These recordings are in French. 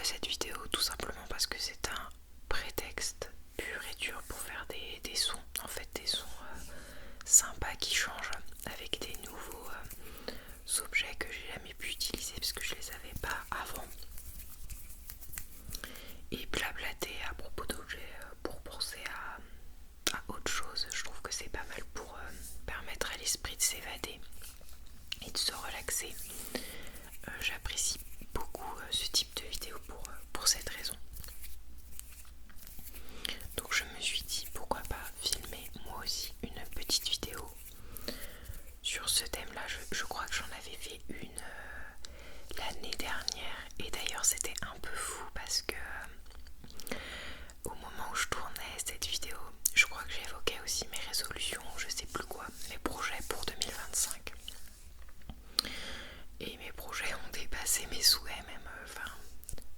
pourquoi cette vidéo? Tout simplement parce que c'est un prétexte pur et dur pour faire des sons, en fait des sons sympas qui changent avec des nouveaux objets que j'ai jamais pu utiliser parce que je les avais pas avant, et blablater à propos d'objets pour penser à autre chose. Je trouve que c'est pas mal pour permettre à l'esprit de s'évader et de se relaxer. J'apprécie beaucoup ce type de vidéo pour cette raison. Donc je me suis dit pourquoi pas filmer moi aussi une petite vidéo sur ce thème là. Je crois que j'en avais fait une l'année dernière, et d'ailleurs c'était un peu fou parce que au moment où je tournais cette vidéo, je crois que j'évoquais aussi mes résolutions, je sais plus quoi, mes projets pour 2025. Et mes projets ont dépassé mes souhaits même.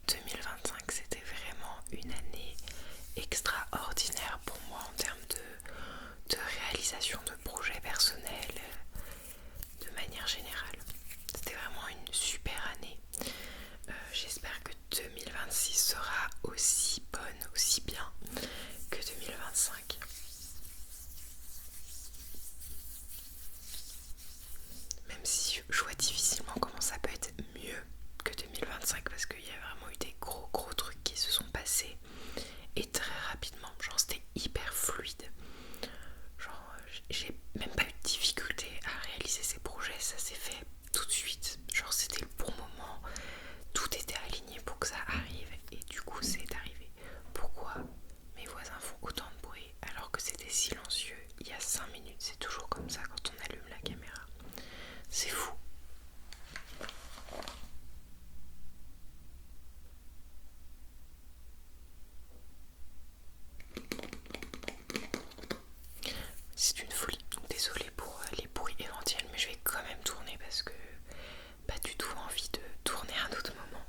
2025 c'était vraiment une année extraordinaire pour moi en termes de réalisation de projets personnels, de manière générale. C'était vraiment une super année. J'espère que 2026 sera aussi bonne, aussi bien que 2025. Même si je vois difficilement comment ça peut être mieux que 2025, parce qu'il y a vraiment eu des gros trucs qui se sont passés et très rapidement. Genre c'était hyper fluide. Genre j'ai même pas eu de difficulté à réaliser ces projets, ça s'est fait tout de suite. Genre c'était le bon moment, tout était aligné pour que ça arrive, et du coup c'est arrivé. Pourquoi mes voisins font autant de bruit alors que c'était silencieux il y a 5 minutes? C'est toujours comme ça quand on allume la caméra. C'est fou. C'est une folie. Donc désolée pour les bruits éventuels, mais je vais quand même tourner parce que pas du tout envie de tourner à un autre moment.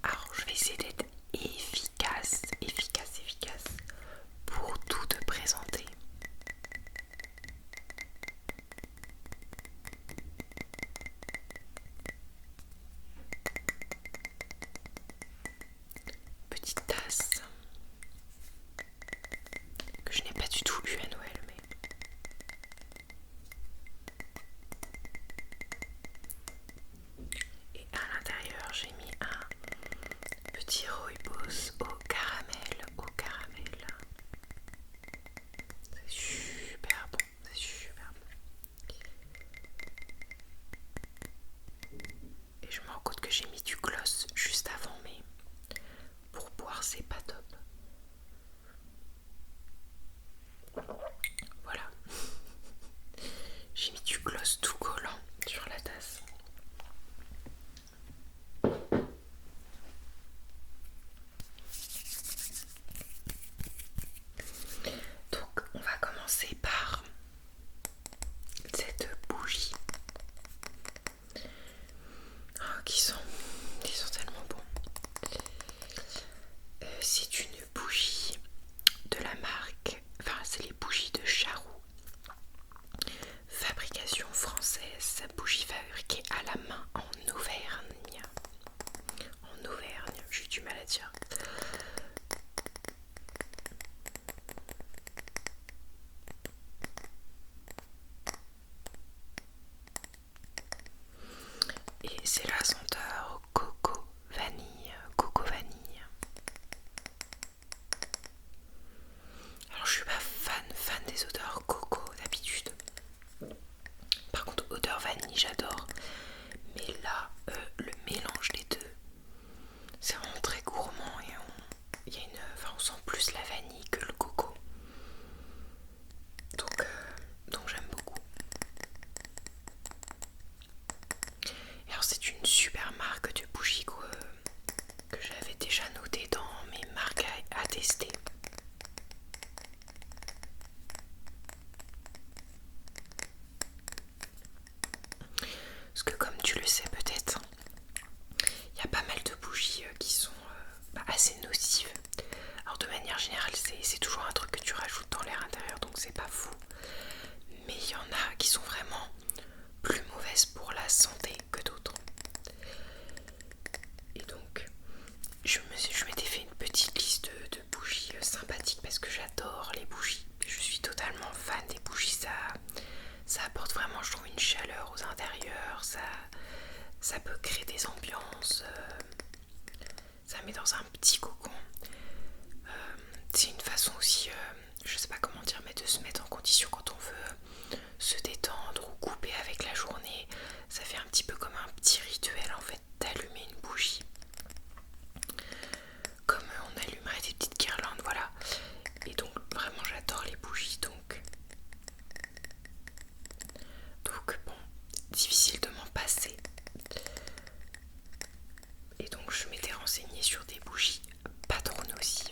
Alors je vais essayer d'être efficace pour tout te présenter. Petite tasse que je n'ai pas du tout eu à Noël, mais et à l'intérieur j'ai mis un petit rooibos au caramel, C'est super bon, c'est super bon. Et je me rends compte que j'ai mis du gloss juste avant, mais pour boire c'est pas top. Voilà. J'ai mis du gloss tout collant sur la tasse. Donc on va commencer par cette bougie. Oh, qui sont tellement bons. C'est une bougie de la marque, enfin c'est les bougies de Charroux. Fabrication française, bougie fabriquée à la main en Auvergne. En Auvergne, j'ai du mal à dire. Et c'est la senteur coco vanille. Alors je suis pas fan des odeurs coco d'habitude. Par contre odeur vanille j'adore. Mais là le mélange des deux, c'est vraiment très gourmand, et on sent plus la vanille que le coco. Donc j'aime beaucoup. Et alors c'est une super marque de bougies que j'avais déjà noté dans mes marques à tester. Parce que comme tu le sais peut-être, il y a pas mal de bougies qui sont assez nocives. Alors de manière générale c'est toujours un truc que tu rajoutes dans l'air intérieur, donc c'est pas fou. Mais il y en a qui sont vraiment plus mauvaises pour la santé que d'autres. ça peut créer des ambiances, ça met dans un petit cocon. C'est une façon aussi, je sais pas comment dire, mais de se mettre en condition quand on veut se détendre ou couper avec la journée. Ça fait un petit peu comme un petit rituel en fait d'allumer une bougie, comme on allumerait des petites guirlandes, voilà. Et donc vraiment j'adore les bougies, donc bon, difficile de m'en passer. Et donc je m'étais renseignée sur des bougies pas trop nocives.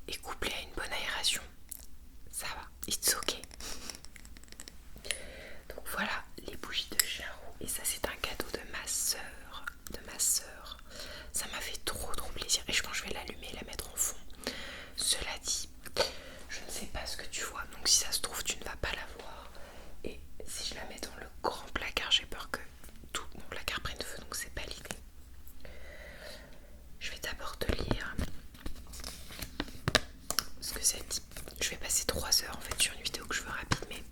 Et couplé à une bonne aération, ça va, it's ok. Donc voilà les bougies de Charroux. Et ça c'est un cadeau de ma sœur. Ça m'a fait trop plaisir. Et je pense que je vais l'allumer et la mettre en fond. Cela dit, je ne sais pas ce que tu vois. Donc si ça se trouve tu ne vas pas la voir. Et si je la mets dans le grand placard, j'ai peur que tout mon placard prenne feu. Donc c'est pas l'idée. Je vais d'abord te lire ce que c'est. Je vais passer 3 heures en fait sur une vidéo que je veux rapide, mais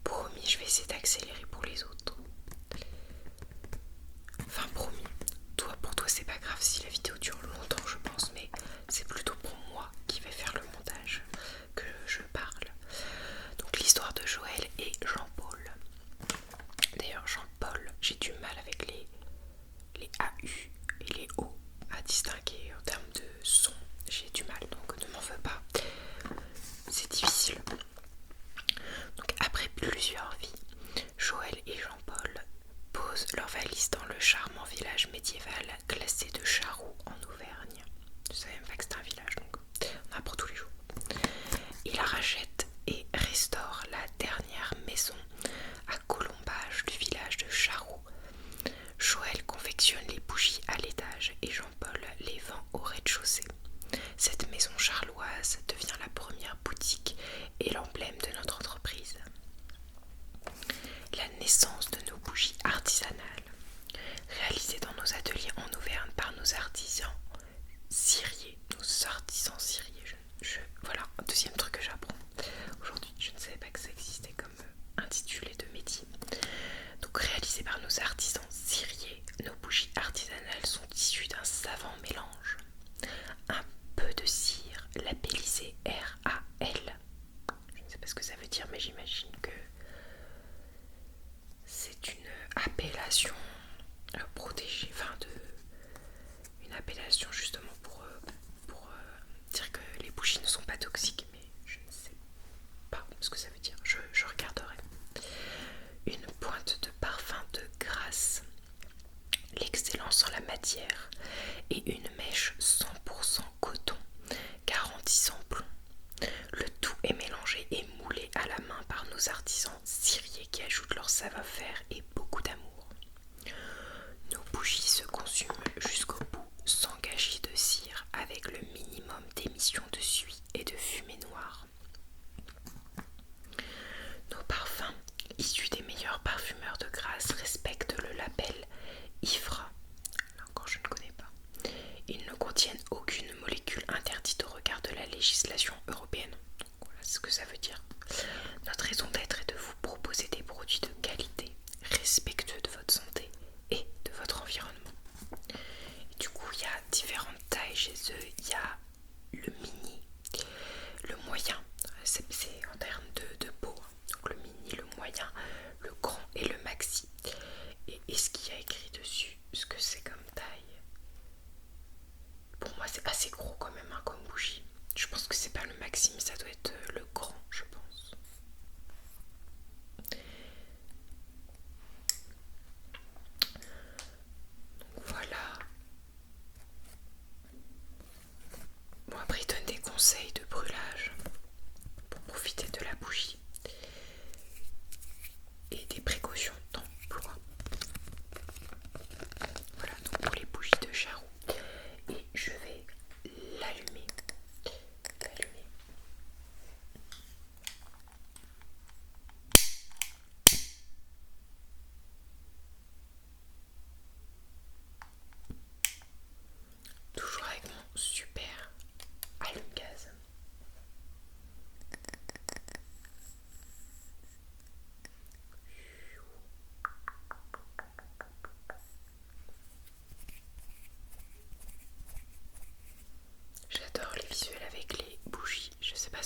promis je vais essayer d'accélérer pour les autres. Enfin promis, pour toi c'est pas grave si la vidéo dure longtemps je pense, mais c'est plutôt pour moi qui vais faire le montage que je parle. Donc l'histoire de Joël et Jean-Paul. D'ailleurs Jean-Paul, j'ai du mal avec les AU et les O à distinguer en termes de son. J'ai du mal, donc ne m'en veux pas. C'est difficile. Donc après plusieurs vies, Joël et Jean-Paul posent leur valise dans le charmant village médiéval classé de Charroux en Auvergne. Je savais même pas que c'était un village, donc on apprend tous les jours. Ils rachètent et restaurent la dernière maison à colombage du village de Charroux. Joël confectionne les bougies à l'étage et Jean-Paul les vend au rez-de-chaussée. Cette maison charloise devient la première boutique et l'emblème de notre entreprise. La naissance de nos bougies artisanales, réalisées dans nos ateliers en Auvergne par nos artisans ciriers. Voilà, un deuxième truc que j'apprends aujourd'hui. Je ne savais pas que ça existait comme intitulé de métier. Donc réalisées par nos artisans ciriers, nos bougies artisanales sont issues d'un savant mélange. Un peu de cire labellisé RAL. Je ne sais pas ce que ça veut dire, mais j'imagine que c'est une appellation protégée, une appellation justement pour dire que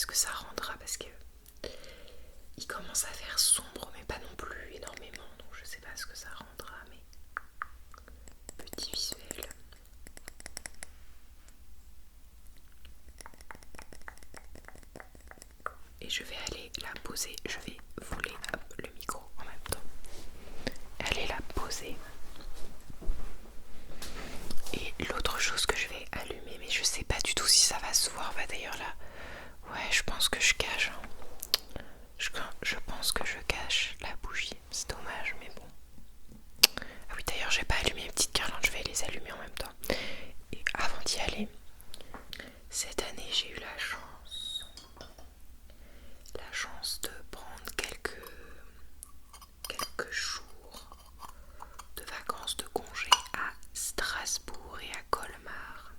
que ça rendra parce que il commence à faire sombre mais pas non plus énormément, donc je sais pas ce que ça rendra, mais petit visuel. Et je vais aller la poser, je vais voler le micro en même temps, aller la poser. Et l'autre chose que je vais allumer, mais je sais pas du tout si ça va se voir, bah d'ailleurs là, ouais je pense que je cache, hein. Je pense que je cache la bougie, c'est dommage mais bon. Ah oui d'ailleurs j'ai pas allumé mes petites guirlandes, je vais les allumer en même temps. Et avant d'y aller, cette année j'ai eu la chance de prendre quelques jours de vacances de congé à Strasbourg et à Colmar.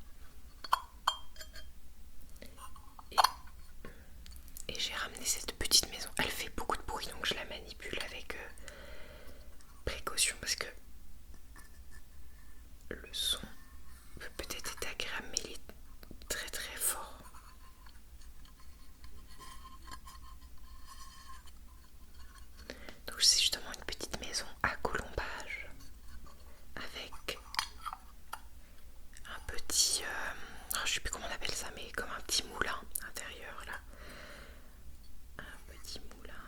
Et j'ai ramené cette petite maison. Elle fait beaucoup de bruit donc je la manipule avec précaution parce que le son peut peut-être être agréable mais il est très très fort. Donc c'est justement une petite maison à colombage avec un petit, je sais plus comment on appelle ça, mais comme un petit moulin intérieur là. Un petit moulin,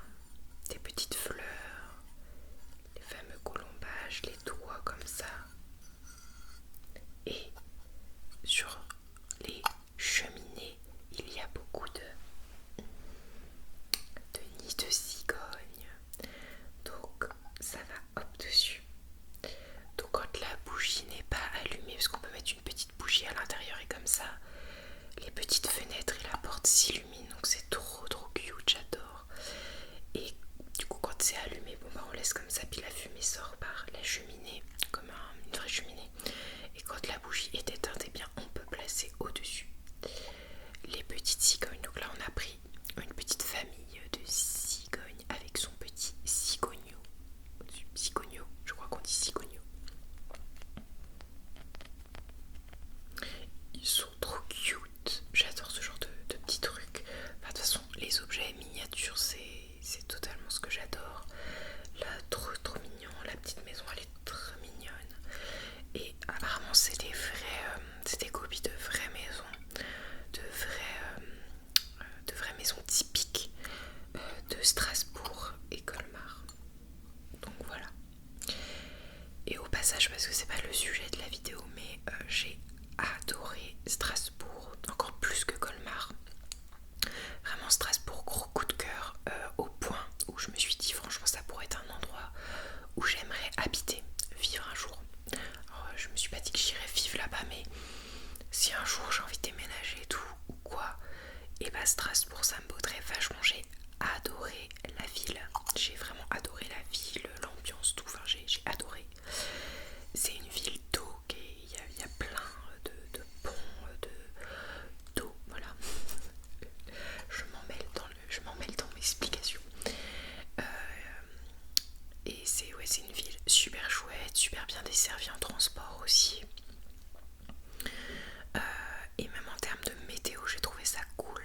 des petites fleurs, les fameux colombages, les toits comme ça. Et sur les cheminées, il y a beaucoup de nids de cigogne. Donc ça va hop dessus. Donc quand la bougie n'est pas allumée, parce qu'on peut mettre une petite bougie à l'intérieur et comme ça, les petites fenêtres et la porte s'illuminent. Donc c'est trop cute, j'adore. Et du coup quand c'est allumé, bon bah on laisse comme ça, puis la fumée sort par la cheminée, comme une vraie cheminée. Et quand la bougie est éteinte, eh bien on peut placer au-dessus les petites cigognes. Donc là on a pris une petite famille de cigognes avec son petit cigogno. Cigogno, je crois qu'on dit cigogno. Ils sont trop cute. J'adore ce genre de petits trucs. Enfin, de toute façon, les objets miniatures, c'est totalement ce que j'adore. Là, trop mignon. La petite maison, elle est très mignonne. Et apparemment, c'est des copies de vraies maisons. De vraies maisons typiques de Strasbourg et Colmar. Donc voilà. Et au passage, parce que c'est pas le sujet de la vidéo, mais j'ai adoré Strasbourg, encore plus que Colmar. Vraiment Strasbourg, gros coup de cœur, au point où je me suis dit franchement ça pourrait être un endroit où j'aimerais habiter, vivre un jour. Alors, je me suis pas dit que j'irais vivre là-bas, mais si un jour j'ai envie de déménager et tout, ou quoi, et bah Strasbourg ça me botterait vachement. J'ai adoré la ville, j'ai vraiment adoré la ville, l'ambiance, tout, enfin j'ai adoré. C'est une ville d'eau, il y a plein de ponts, d'eau, voilà. Je m'en mêle dans mes explications. Et c'est une ville super chouette, super bien desservie en transport aussi. Et même en termes de météo, j'ai trouvé ça cool.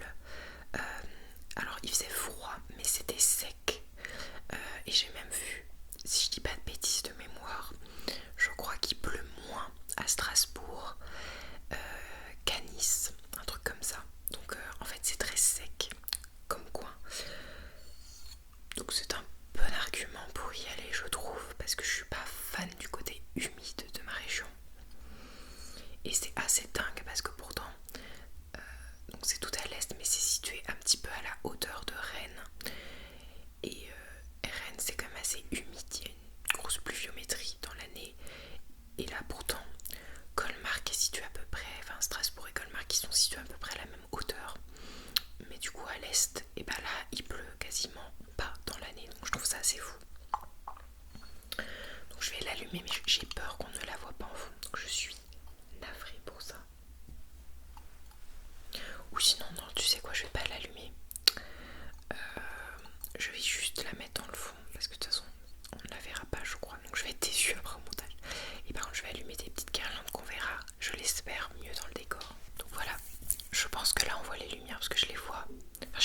Alors il faisait froid, mais c'était sec. Et j'ai même vu, si je dis pas de bêtises de mémoire, je crois qu'il pleut moins à Strasbourg qu'à Nice, un truc comme ça. Donc en fait c'est très sec comme coin. Donc c'est un bon argument pour y aller, je trouve, parce que je suis pas fan du côté humide de ma région. Et c'est assez dingue parce que pourtant, donc c'est tout à l'est, mais c'est situé un petit peu à la hauteur de Rennes. Et Rennes c'est quand même assez humide, il y a une grosse pluviométrie dans l'année. Et là pourtant, Colmar qui est situé à peu près, enfin Strasbourg et Colmar qui sont situés à peu près à la même hauteur. Mais du coup à l'est, et bah là il pleut quasiment pas dans l'année, donc je trouve ça assez fou. Donc je vais l'allumer, mais j'ai peur qu'on ne la voit pas en fond, donc je suis navrée pour ça. Ou sinon non, tu sais quoi, je vais pas l'allumer. Je vais juste la mettre dans le fond, parce que de toute façon on ne la verra pas je crois, donc je vais être déçue après au montage. Et par contre je vais allumer des petites guirlandes qu'on verra, je l'espère, mieux dans le décor. Donc voilà, je pense que là on voit les lumières parce que je les vois. Enfin,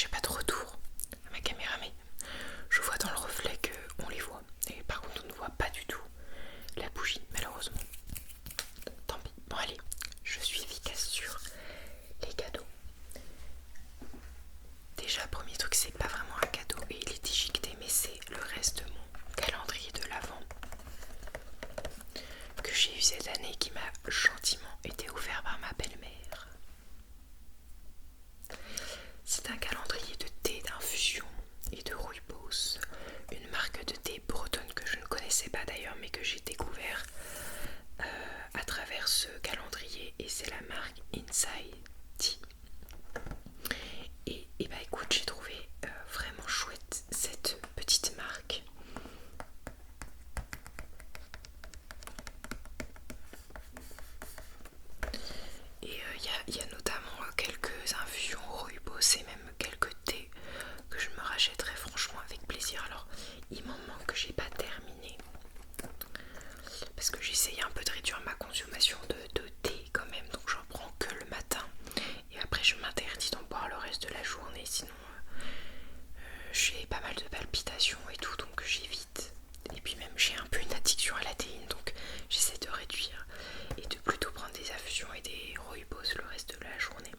rachèterai franchement avec plaisir. Alors il m'en manque que j'ai pas terminé parce que j'essaye un peu de réduire ma consommation de thé quand même, donc j'en prends que le matin et après je m'interdis d'en boire le reste de la journée, sinon j'ai pas mal de palpitations et tout, donc j'évite. Et puis même j'ai un peu une addiction à la théine, donc j'essaie de réduire et de plutôt prendre des infusions et des rooibos le reste de la journée.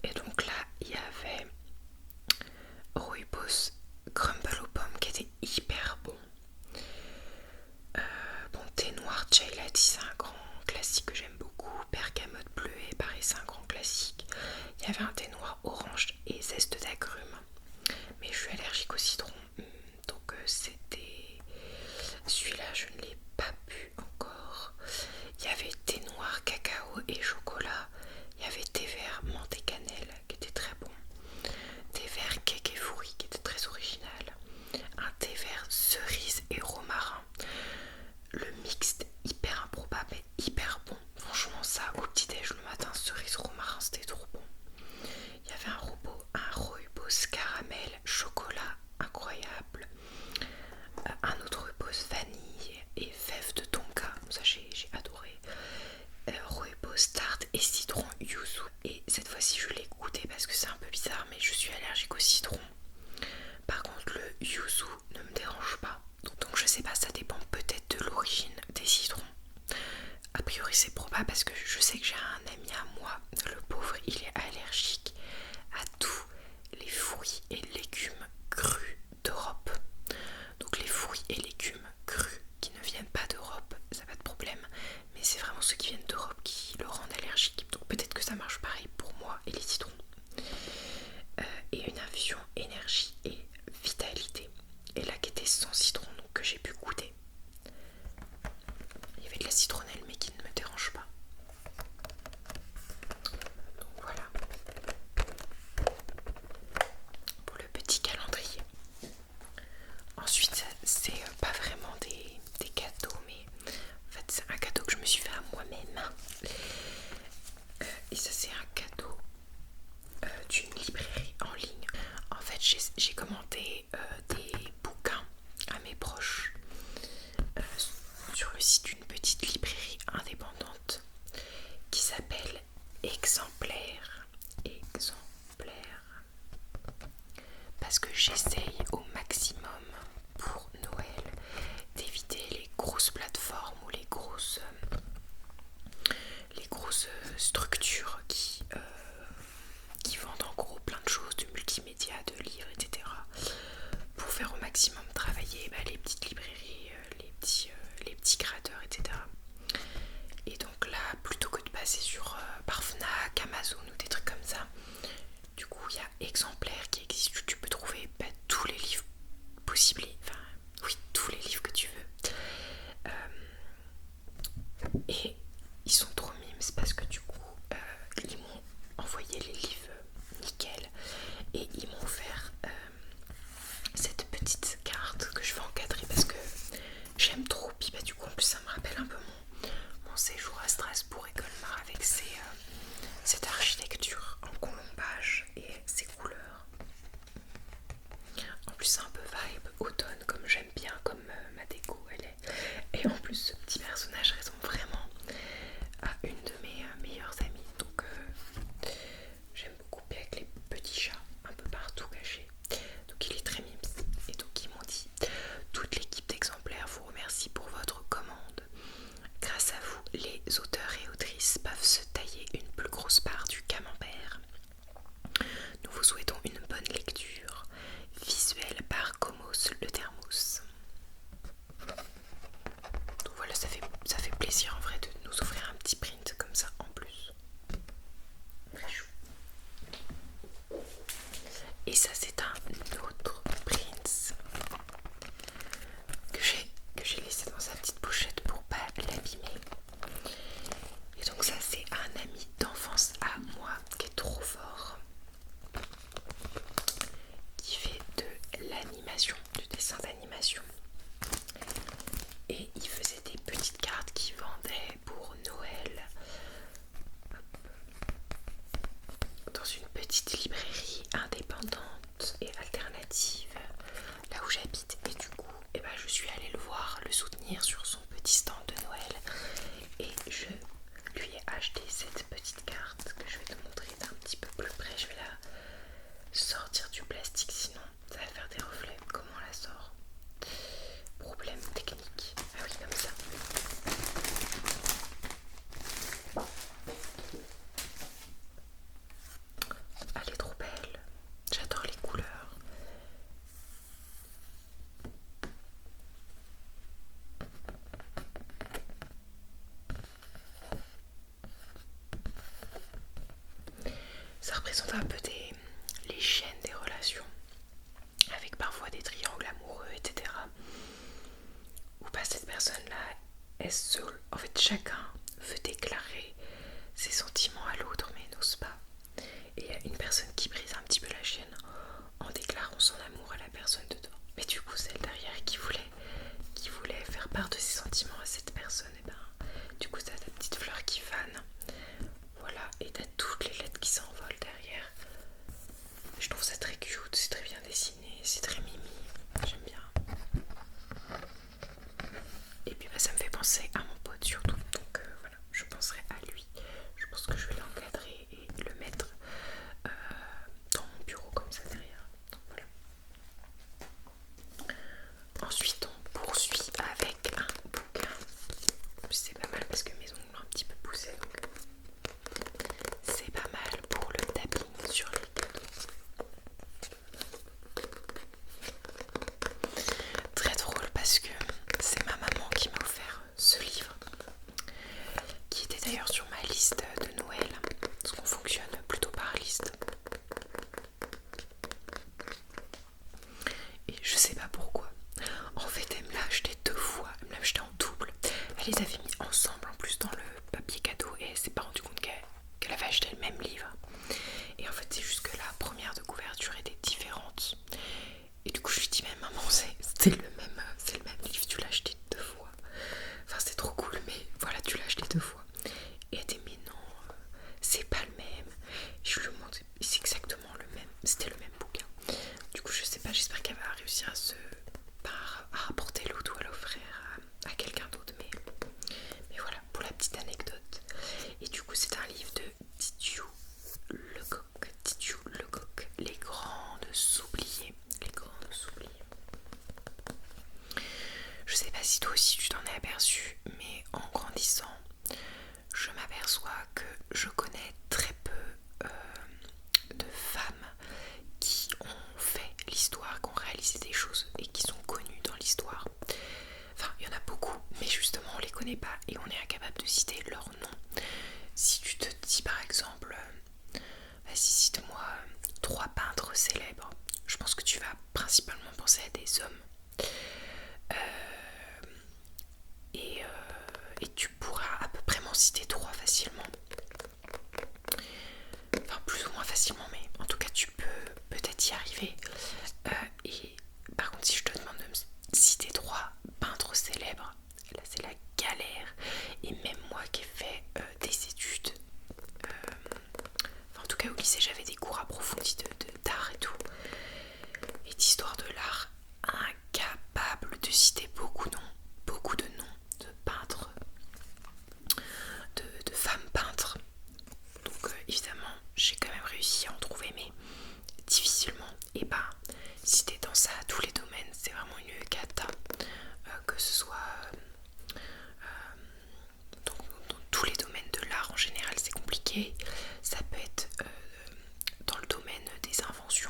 Et donc là il y avait rooibos crumble aux pommes qui était hyper bon. Bon, thé noir chai latte, c'est un grand classique que j'aime beaucoup. Bergamote bleuet, pareil, c'est un grand classique. Il y avait un thé noir orange et zeste d'agrumes, mais je suis allergique au citron, donc c'était celui-là, je ne l'ai pas bu encore. Il y avait thé noir cacao et chocolat. Il y avait thé vert menthe et cannelle qui était très bon. Thé vert cake et fruits qui était très original. Un thé vert cerise et romarin. Le mixte hyper improbable mais hyper bon. Franchement ça au petit déj le matin, cerise romarin, c'était trop bon. Il y avait un rooibos caramel chocolat incroyable. Un autre rooibos vanille et fève de tonka, ça j'ai adoré. Rooibos tarte et citron yuzu. Et cette fois-ci je l'ai goûté parce que c'est un peu bizarre, mais je suis allergique au citron. Par contre le yuzu ne me dérange pas. Donc je sais pas, ça dépend peut-être de l'origine des citrons. A priori c'est probable parce que je sais que j'ai un ami à moi, le pauvre, il est allergique à tous les fruits et légumes crus d'Europe. Donc les fruits et légumes crus qui ne viennent pas d'Europe, ça n'a pas de problème, mais c'est vraiment ceux qui viennent d'Europe qui le rendent allergique. Donc peut-être que ça marche pareil pour moi et les citrons. Et une infusion énergie et vitalité. Et là qui était sans citron, donc que j'ai pu goûter. Il y avait de la citronnelle mais qui ne me dérange pas. Donc voilà pour le petit calendrier. Ensuite c'est pas vraiment des cadeaux, mais en fait c'est un cadeau que je me suis fait à moi-même. Et ça c'est un cadeau d'une librairie en ligne. En fait j'ai commandé des bouquins à mes proches sur le site d'une petite librairie indépendante qui s'appelle Exemplaire. Parce que j'essaye au maximum pour Noël d'éviter les grosses plateformes ou les grosses structures qui vendent en gros plein de choses, de multimédia, de livres, etc. Pour faire au maximum travailler les petites librairies, les petits créateurs, etc. Et donc là, plutôt que de passer sur par Fnac, Amazon ou des trucs comme ça, du coup il y a Exemplaire qui existe où tu peux trouver tous les livres possibles, enfin oui, tous les livres que tu veux. Et ils sont trop mimes parce que du coup ils m'ont envoyé les livres nickel et ils m'ont offert cette petite carte que je vais encadrer parce que j'aime trop. Puis du coup en plus ça me rappelle un peu mon séjour à Strasbourg et Colmar avec cette architecture en colombage et ses couleurs. En plus c'est un peu vibe automne comme j'aime bien, comme ma déco elle est. Et en plus ce petit personnage ressemble vraiment à une de mes meilleures amies. Donc j'aime beaucoup, avec les petits chats un peu partout cachés. Donc il est très mimes. Et donc ils m'ont dit: toute l'équipe d'Exemplaires vous remercie pour votre commande. Grâce à vous, les auteurs et autrices peuvent se tailler une plus grosse part du camembert. Nous vous souhaitons une bonne lecture. Visuel par Comos le Thermos. Donc voilà, ça fait plaisir en vrai de nous offrir un petit print comme ça en plus. Très chou. Et ça c'est un autre print que j'ai laissé dans sa petite pochette pour pas l'abîmer. Et donc ça c'est un ami d'enfance à moi qui est trop fort, qui fait de l'animation, du dessin d'animation. Et il faisait des petites cartes qu'il vendait pour Noël dans une petite librairie indépendante présente un peu les chaînes des relations, avec parfois des triangles amoureux, etc. Où pas cette personne-là est seule. En fait, chacun veut déclarer ses sentiments à l'autre, mais n'ose pas. Et il y a une personne qui brise un petit peu la chaîne en déclarant son amour à la personne de devant. Mais du coup, celle derrière qui voulait faire part de ses sentiments à cette personne, et ben, du coup, t'as ta petite fleur qui fane. Voilà, et t'as toutes les lettres qui s'envolent derrière. Je trouve ça très cute, c'est très bien dessiné, c'est très mimi, j'aime bien. Et puis bah, ça me fait penser à mon pote surtout, donc voilà, je penserai à lui. Je pense que je vais l'encadrer et le mettre dans mon bureau comme ça derrière. Voilà. Ensuite on poursuit avec un bouquin. C'est pas mal parce que mes ongles ont un petit peu poussé, donc c'est pas mal pour le tapping sur les cadeaux. Très drôle parce que c'est ma maman qui m'a offert ce livre, qui était d'ailleurs sur ma liste de Noël, parce qu'on fonctionne plutôt par liste. Et je sais pas pourquoi. En fait, elle me l'a acheté 2 fois, elle me l'a acheté en double. Elle les avait mis ensemble en plus dans le papier cadeau et elle s'est pas rendue compte qu'elle avait acheté le même livre. Et en fait, c'est juste que la première de couverture était différente. Et du coup, je lui dis, mais maman, c'est le même livre, tu l'as acheté 2 fois. Enfin, c'est trop cool, mais voilà, tu l'as acheté 2 fois. Et elle dit, mais non, c'est pas le même. Et je lui montre, c'est exactement le même, c'était le même bouquin. Du coup, je sais pas, j'espère qu'elle va réussir à rapporter l'autre ou à l'offrir à quelqu'un d'autre. Mais voilà, pour la petite anecdote. Et du coup, c'est un livre de Didiou Lecoq, Les Grandes Oubliées. Les Grandes Oubliées. Je sais pas si toi aussi tu t'en es aperçu, mais en grandissant, je m'aperçois que je connais très peu de femmes qui ont fait l'histoire, qui ont réalisé des choses et qui sont connues dans l'histoire. Enfin, il y en a beaucoup, mais justement on les connaît pas et on est incapable de citer leur nom. Si tu te dis par exemple, vas-y cite-moi 3 peintres célèbres, je pense que tu vas principalement penser à des hommes. Et tu pourras à peu près m'en citer 3 facilement. Enfin, plus ou moins facilement, mais en tout cas, tu peux peut-être y arriver. Et par contre, si je te demande de me citer 3 peintres célèbres, là c'est la galère. Et même moi qui ai fait des études, enfin, en tout cas au lycée, j'avais des cours approfondis d'art et tout, et d'histoire de l'art, incapable de citer beaucoup de noms de peintres, de femmes peintres. Donc évidemment j'ai quand même réussi à en trouver, mais difficilement. Et bah si t'es dans ça, tous les domaines, c'est vraiment une cata, que ce soit dans tous les domaines de l'art en général, c'est compliqué. Ça peut être dans le domaine des inventions,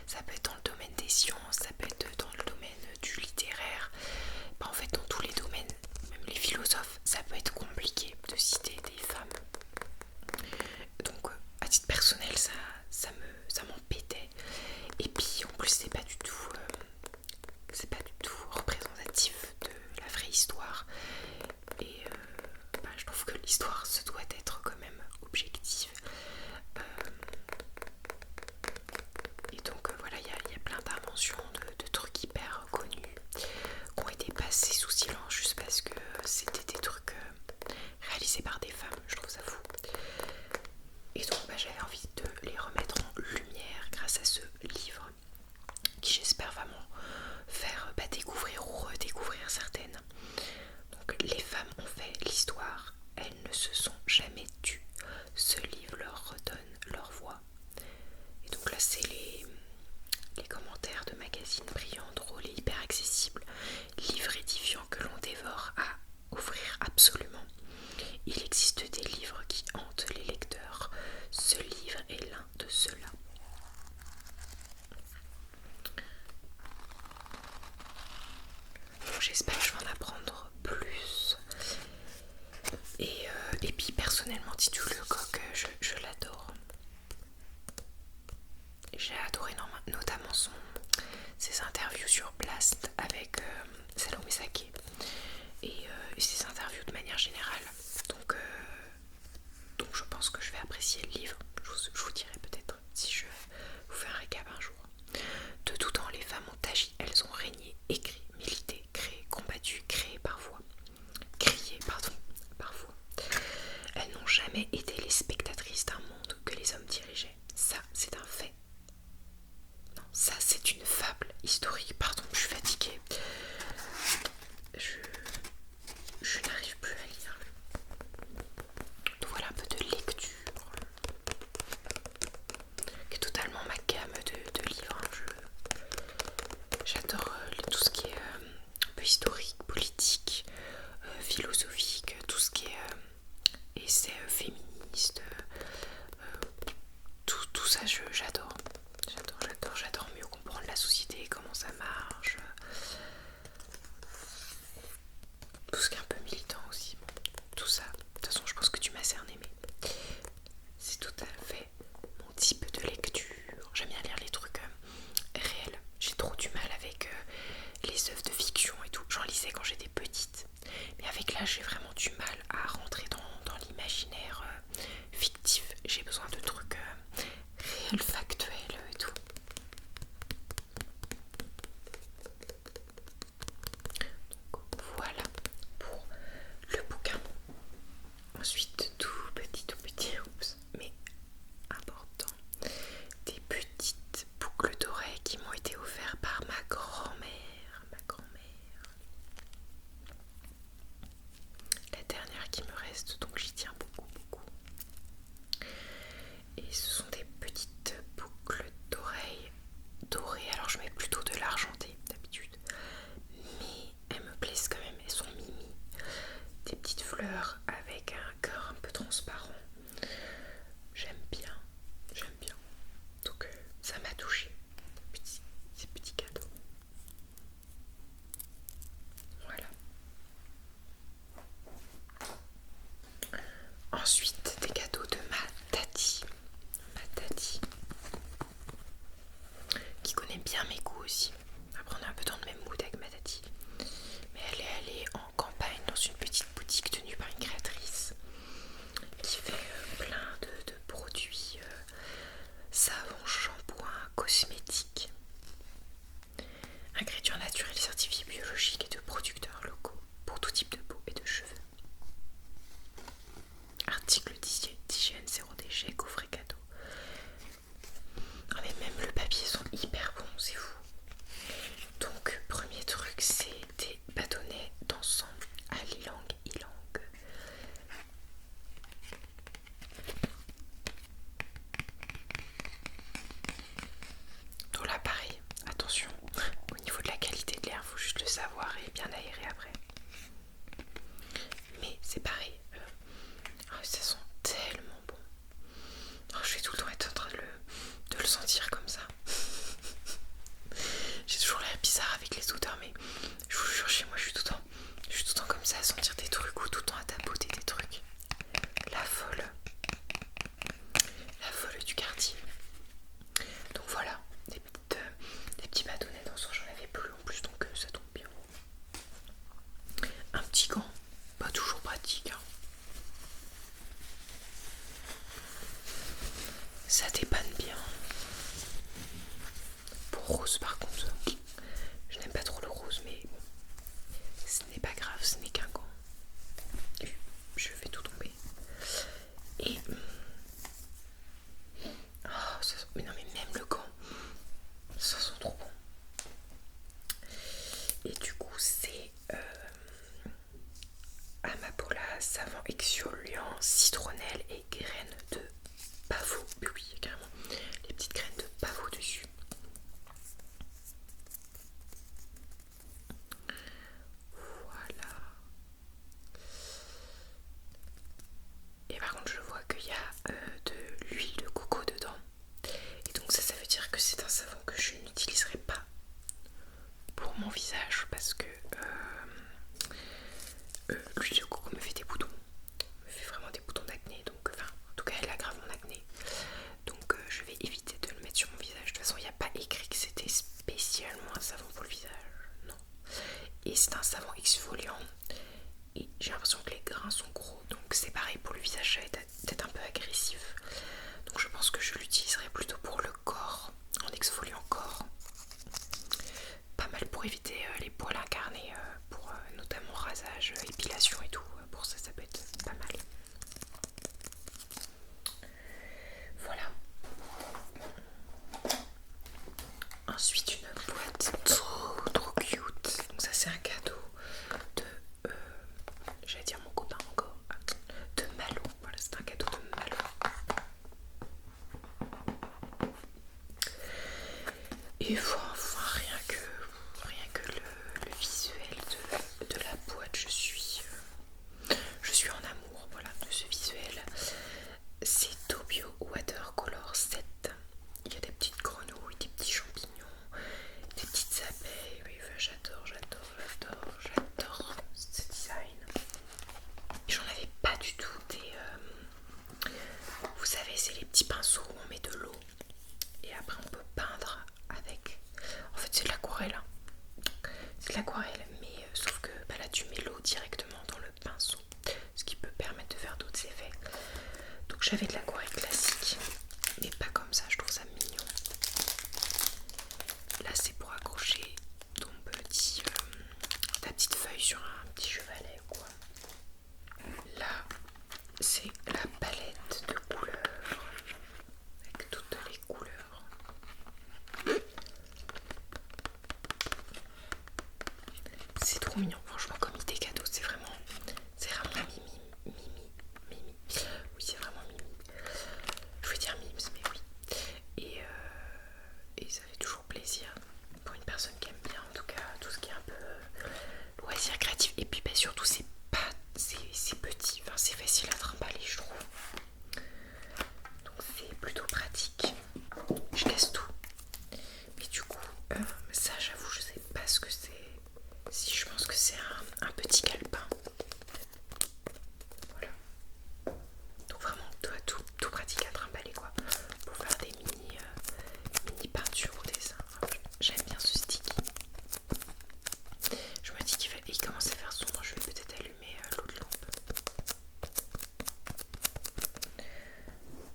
ça peut être dans le domaine des sciences, ça peut être dans le domaine du littéraire. Bah, en fait dans tous les domaines, même les philosophes, ça peut être compliqué de citer des femmes. Donc à titre personnel, ça m'embêtait. Et puis en plus c'est pas du tout représentatif de la vraie histoire. Et bah, je trouve que l'histoire se doit d'être quand même objective. Et donc voilà, il y a plein d'inventions, de trucs hyper connus qui ont été passés sous silence juste parce que c'était des trucs réalisés par des femmes. Je trouve ça fou. Et donc bah, j'avais envie de les remettre en lumière grâce à ce livre qui, j'espère, va m'en faire découvrir ou redécouvrir certaines. Donc les femmes ont fait l'histoire, elles ne se sont jamais tues. Ce livre leur redonne leur voix. Et donc là c'est les commentaires de magazines brillants, drôles et hyper accessibles. Livre édifiant que l'on dévore à ouvrir absolument. Il existe des livres qui hantent les lecteurs. Ce livre est l'un de ceux-là. Donc j'espère que je vais en apprendre plus. Et puis personnellement, Didiou Lecoq, je l'adore. notamment ses interviews sur Blast avec Salomé Saké et ses interviews de manière générale. Donc je pense que je vais apprécier le livre. Je vous dirai peut-être si je vous fais un récap un jour. De tout temps, les femmes ont agi, elles ont régné, écrit, milité, créé, combattu, crié parfois. Elles n'ont jamais été les spectatrices d'un monde que les hommes dirigeaient. Ça, c'est un fait. Non, ça, c'est une fable historique. Pardon, je suis fatiguée. Je n'arrive plus à lire. Donc voilà un peu de lecture qui est totalement ma gamme de livres. J'adore tout ce qui est un peu historique, politique, philosophique, tout ce qui est essai féministe, tout ça j'adore. J'adore mieux comprendre la société, comment ça marche, tout ce qui est un peu militant aussi, tout ça. De toute façon je pense que tu m'as cerné, mais c'est tout à fait mon type de lecture. J'aime bien lire les trucs réels. J'ai trop du mal avec les œuvres de fiction et tout. J'en lisais quand j'étais petite, mais avec l'âge j'ai vraiment du mal à rentrer dans l'imaginaire fictif. J'ai besoin de trucs réels, factuels et tout. Donc voilà pour le bouquin. Ensuite, tout petit, oups, mais important, des petites boucles d'oreilles qui m'ont été offertes par ma grand-mère. La dernière qui me reste, donc j'y tiens beaucoup. Et ce sont des petites boucles d'oreilles dorées. Alors je mets plutôt de l'argenté d'habitude, mais elles me plaisent quand même, elles sont mimi. Des petites fleurs avec un cœur un peu transparent. J'aime bien. Donc ça m'a touchée, ces petits cadeaux. Voilà. Ensuite, des cadeaux de ma tati, qui connaît bien mes goûts aussi. Après, on est un peu dans le même mood avec ma tati. Mais elle est allée en campagne dans une petite boutique tenue par une créatrice qui fait plein de produits savons, shampoings, cosmétiques, ingrédients naturels certifiés biologiques et de producteurs locaux pour tout type de peau et de cheveux. Articles d'hygiène, zéro déchet, coffret cadeau. Ah mais même le papier sont hyper bons, c'est fou. Donc premier truc, c'est des bâtonnets d'ensemble à l'ylang ylang. Donc là pareil, attention, au niveau de la qualité de l'air, faut juste le savoir et bien aérer après. Mais c'est pareil, ça sent tellement bon. Je vais tout le temps être en train de le sentir comme ça. J'ai toujours l'air bizarre avec les odeurs, mais je vous jure, chez moi je suis tout le temps comme ça à sentir des trucs ou tout le temps à tapoter des trucs. La folle du quartier. Donc voilà, des petits bâtonnets dans ce genre, j'en avais plus en plus, donc ça tombe bien. Un petit gant, pas toujours pratique, hein. Ça dépanne bien. Pour rose par contre, je n'aime pas trop le rose, mais bon, ce n'est pas grave, ce n'est qu'un gant. Je fais tout tomber. Et mais non, mais même le gant, ça sent trop bon. Et du coup c'est Amapola savon exfoliant citronnelle et graines de pavot. Oui, carrément, les petites graines de pavot dessus. Voilà. Et par contre je vois qu'il y a de l'huile de coco dedans. Et donc ça veut dire que c'est un savon que je n'utiliserai pas pour mon visage parce que l'huile de coco me fait des boutons. Me fait vraiment des boutons d'acné. Donc en tout cas elle aggrave mon acné. Donc je vais éviter de le mettre sur mon visage. De toute façon il n'y a pas écrit c'est un savon exfoliant et j'ai l'impression que les grains sont gros, donc c'est pareil pour le visage, ça va être peut-être un peu agressif. Donc je pense que je l'utiliserai plutôt pour le corps, en exfoliant corps. Pas mal pour éviter les poils incarnés, pour notamment rasage, épilation et tout. Pour ça, ça peut être pas mal. Voilà. Ensuite, une boîte trop cute. Donc ça, c'est un cadeau de... j'allais dire mon copain encore. De Malo. Voilà, c'est un cadeau de Malo. Et enfin, rien que le visuel de la boîte, je suis en amour, voilà, de ce visuel. C'est Tobio Watercolor 7. Il y a des petites grenouilles, des petits champignons, des petites abeilles. Oui, enfin, j'adore ce design. J'en avais pas du tout des... vous savez, c'est les petits pinceaux où on met de l'eau et après on peut peindre avec. En fait, c'est de l'aquarelle. C'est de l'aquarelle, mais sauf que bah, là tu mets l'eau directement dans le pinceau, ce qui peut permettre de faire d'autres effets. Donc j'avais de l'aquarelle classique, mais pas comme ça, je trouve ça mignon. Là c'est pour accrocher ton petit, ta petite feuille sur un petit chevalet ou quoi. Là c'est la palette de couleurs, avec toutes les couleurs. C'est trop mignon, franchement, comme idée cadeau, c'est vraiment mimi. Oui, c'est vraiment mimi. Je veux dire mims, mais oui. Et ça fait toujours plaisir pour une personne qui aime bien, en tout cas, tout ce qui est un peu loisir créatif. Et puis, bah, surtout, c'est petit, enfin, c'est facile à trimballer, je trouve. Donc, c'est plutôt pratique. Je casse tout. Mais du coup, ça, j'avoue, je sais pas ce que c'est. Si je pense que c'est un petit calepin. Voilà. Donc vraiment tout pratique à trimballer quoi. Pour faire des mini peintures ou dessins. J'aime bien ce sticky. Je me dis qu'il commence à faire sombre. Je vais peut-être allumer l'autre lampe.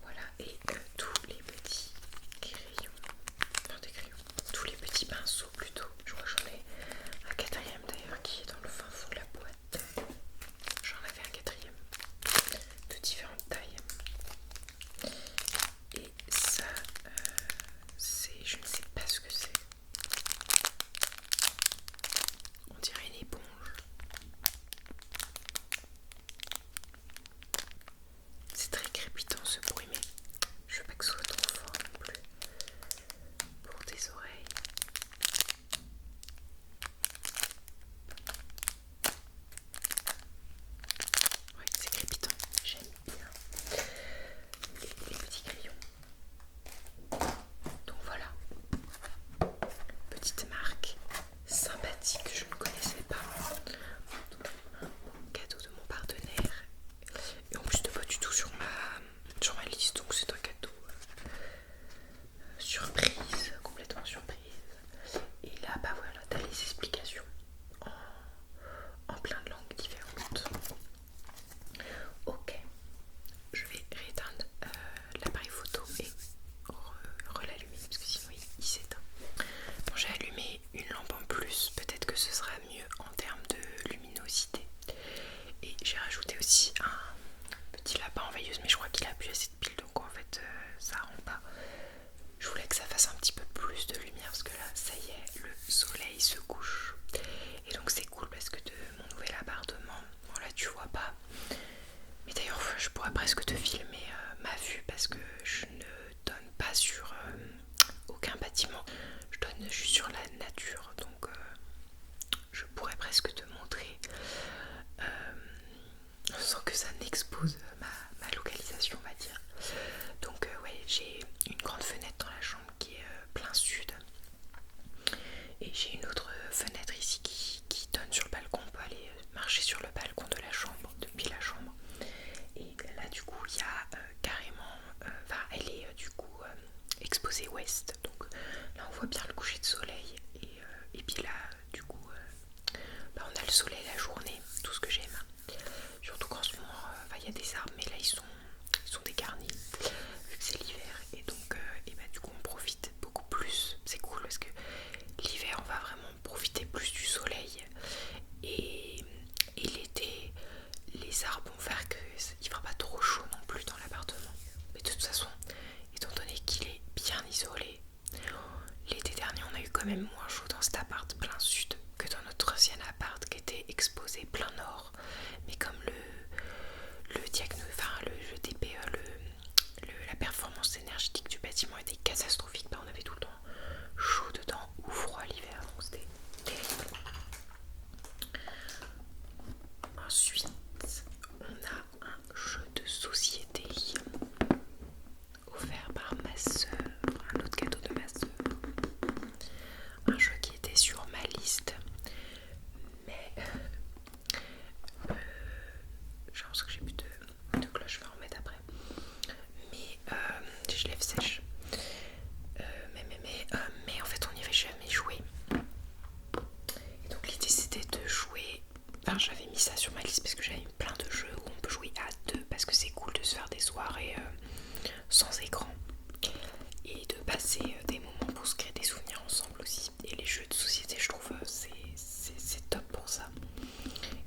Voilà. Et tous les petits crayons. Enfin des crayons. Tous les petits pinceaux plutôt. Je crois que j'en ai un quatrième d'ailleurs qui est dans le fin fond de la boîte. J'en avais un quatrième de différentes tailles. Et ça, je ne sais pas ce que c'est. On dirait une éponge. C'est très crépitant ce bruit, mais je veux pas que ce soit trop fort non plus pour tes oreilles. Ouais, c'est crépitant, j'aime bien. Et les petits crayons. Donc voilà, petite marque sympathique que je ne connaissais pas. Donc, un cadeau de mon partenaire. Et en plus, c'était pas du tout sur ma liste, donc c'est un cadeau surprise, complètement surprise. Et là, bah voilà, t'as les explications en plein de langues différentes. Ok, je vais rééteindre l'appareil photo et rel'allumer parce que sinon il s'éteint. Bon, j'ai allumé une lampe en plus, peut-être que ce sera mieux en termes de luminosité. Et j'ai rajouté aussi un petit lapin en veilleuse, mais je crois qu'il a plus assez de piles, donc en fait ça rend pas. Je voulais que ça fasse un petit peu plus de lumière parce que là, ça y est, le soleil se couche. Et donc c'est cool parce que de mon nouvel appartement, bon là tu vois pas, mais d'ailleurs je pourrais presque te filmer ma vue parce que je ne donne pas sur aucun bâtiment, je donne juste sur la nature, donc je pourrais presque te montrer sans que ça n'expose ma localisation, on va dire. Donc ouais, j'ai une grande fenêtre dans la chambre qui est plein sud et j'ai une autre fenêtre ici qui donne sur le balcon. On peut aller marcher sur le balcon de la chambre, depuis la chambre. Et là du coup il y a carrément, enfin elle est du coup exposée ouest, donc là on voit bien le coucher de soleil et puis là du coup bah, même moins chaud dans cet appart plein sud que dans notre ancien appart qui était exposé plein nord. Mais comme le DPE, la performance énergétique du bâtiment était catastrophique, bah on avait tout le temps chaud dedans ou froid l'hiver, donc c'était terrible. Ensuite, on a un jeu de société offert par ma soeur, un autre cadeau de ma soeur. Un jeu qui était sur ma liste, mais je pense que j'ai plus de cloche, je vais en remettre après. Mais je lève sèche. Mais en fait, on n'y avait jamais joué. Et donc, l'idée c'était de jouer. Enfin, j'avais mis ça sur ma liste parce que j'avais plein de jeux où on peut jouer à deux parce que c'est cool de se faire des soirées sans écran et de passer des moments pour se créer des souvenirs ensemble aussi. Et les jeux de société, je trouve, c'est top pour ça.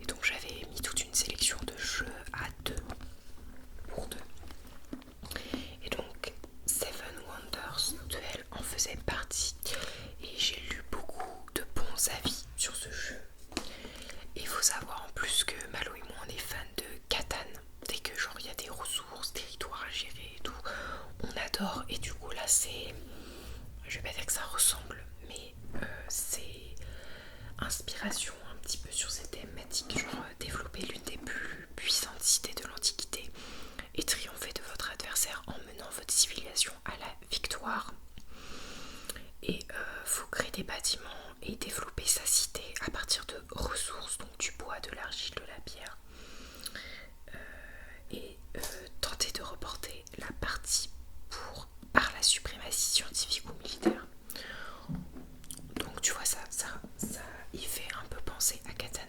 Et donc, j'avais mis toute une sélection de jeux à deux pour deux. Et donc Seven Wonders Duel en faisait partie et j'ai lu beaucoup de bons avis sur ce jeu. Et il faut savoir en plus que Malo et moi on est fans de Catan. Dès que genre il y a des ressources, territoires à gérer et tout, on adore. Et du coup là c'est, je vais pas dire que ça ressemble, mais c'est inspiration un petit peu sur ces thématiques, genre développer l'une des plus puissantes cités de l'Antiquité et triompher de votre adversaire en menant votre civilisation à la victoire. Et faut créer des bâtiments et développer sa cité à partir de ressources, donc du bois, de l'argile, de la pierre, et tenter de reporter la partie par la suprématie scientifique ou militaire. Donc tu vois, ça il fait un peu penser à Catan.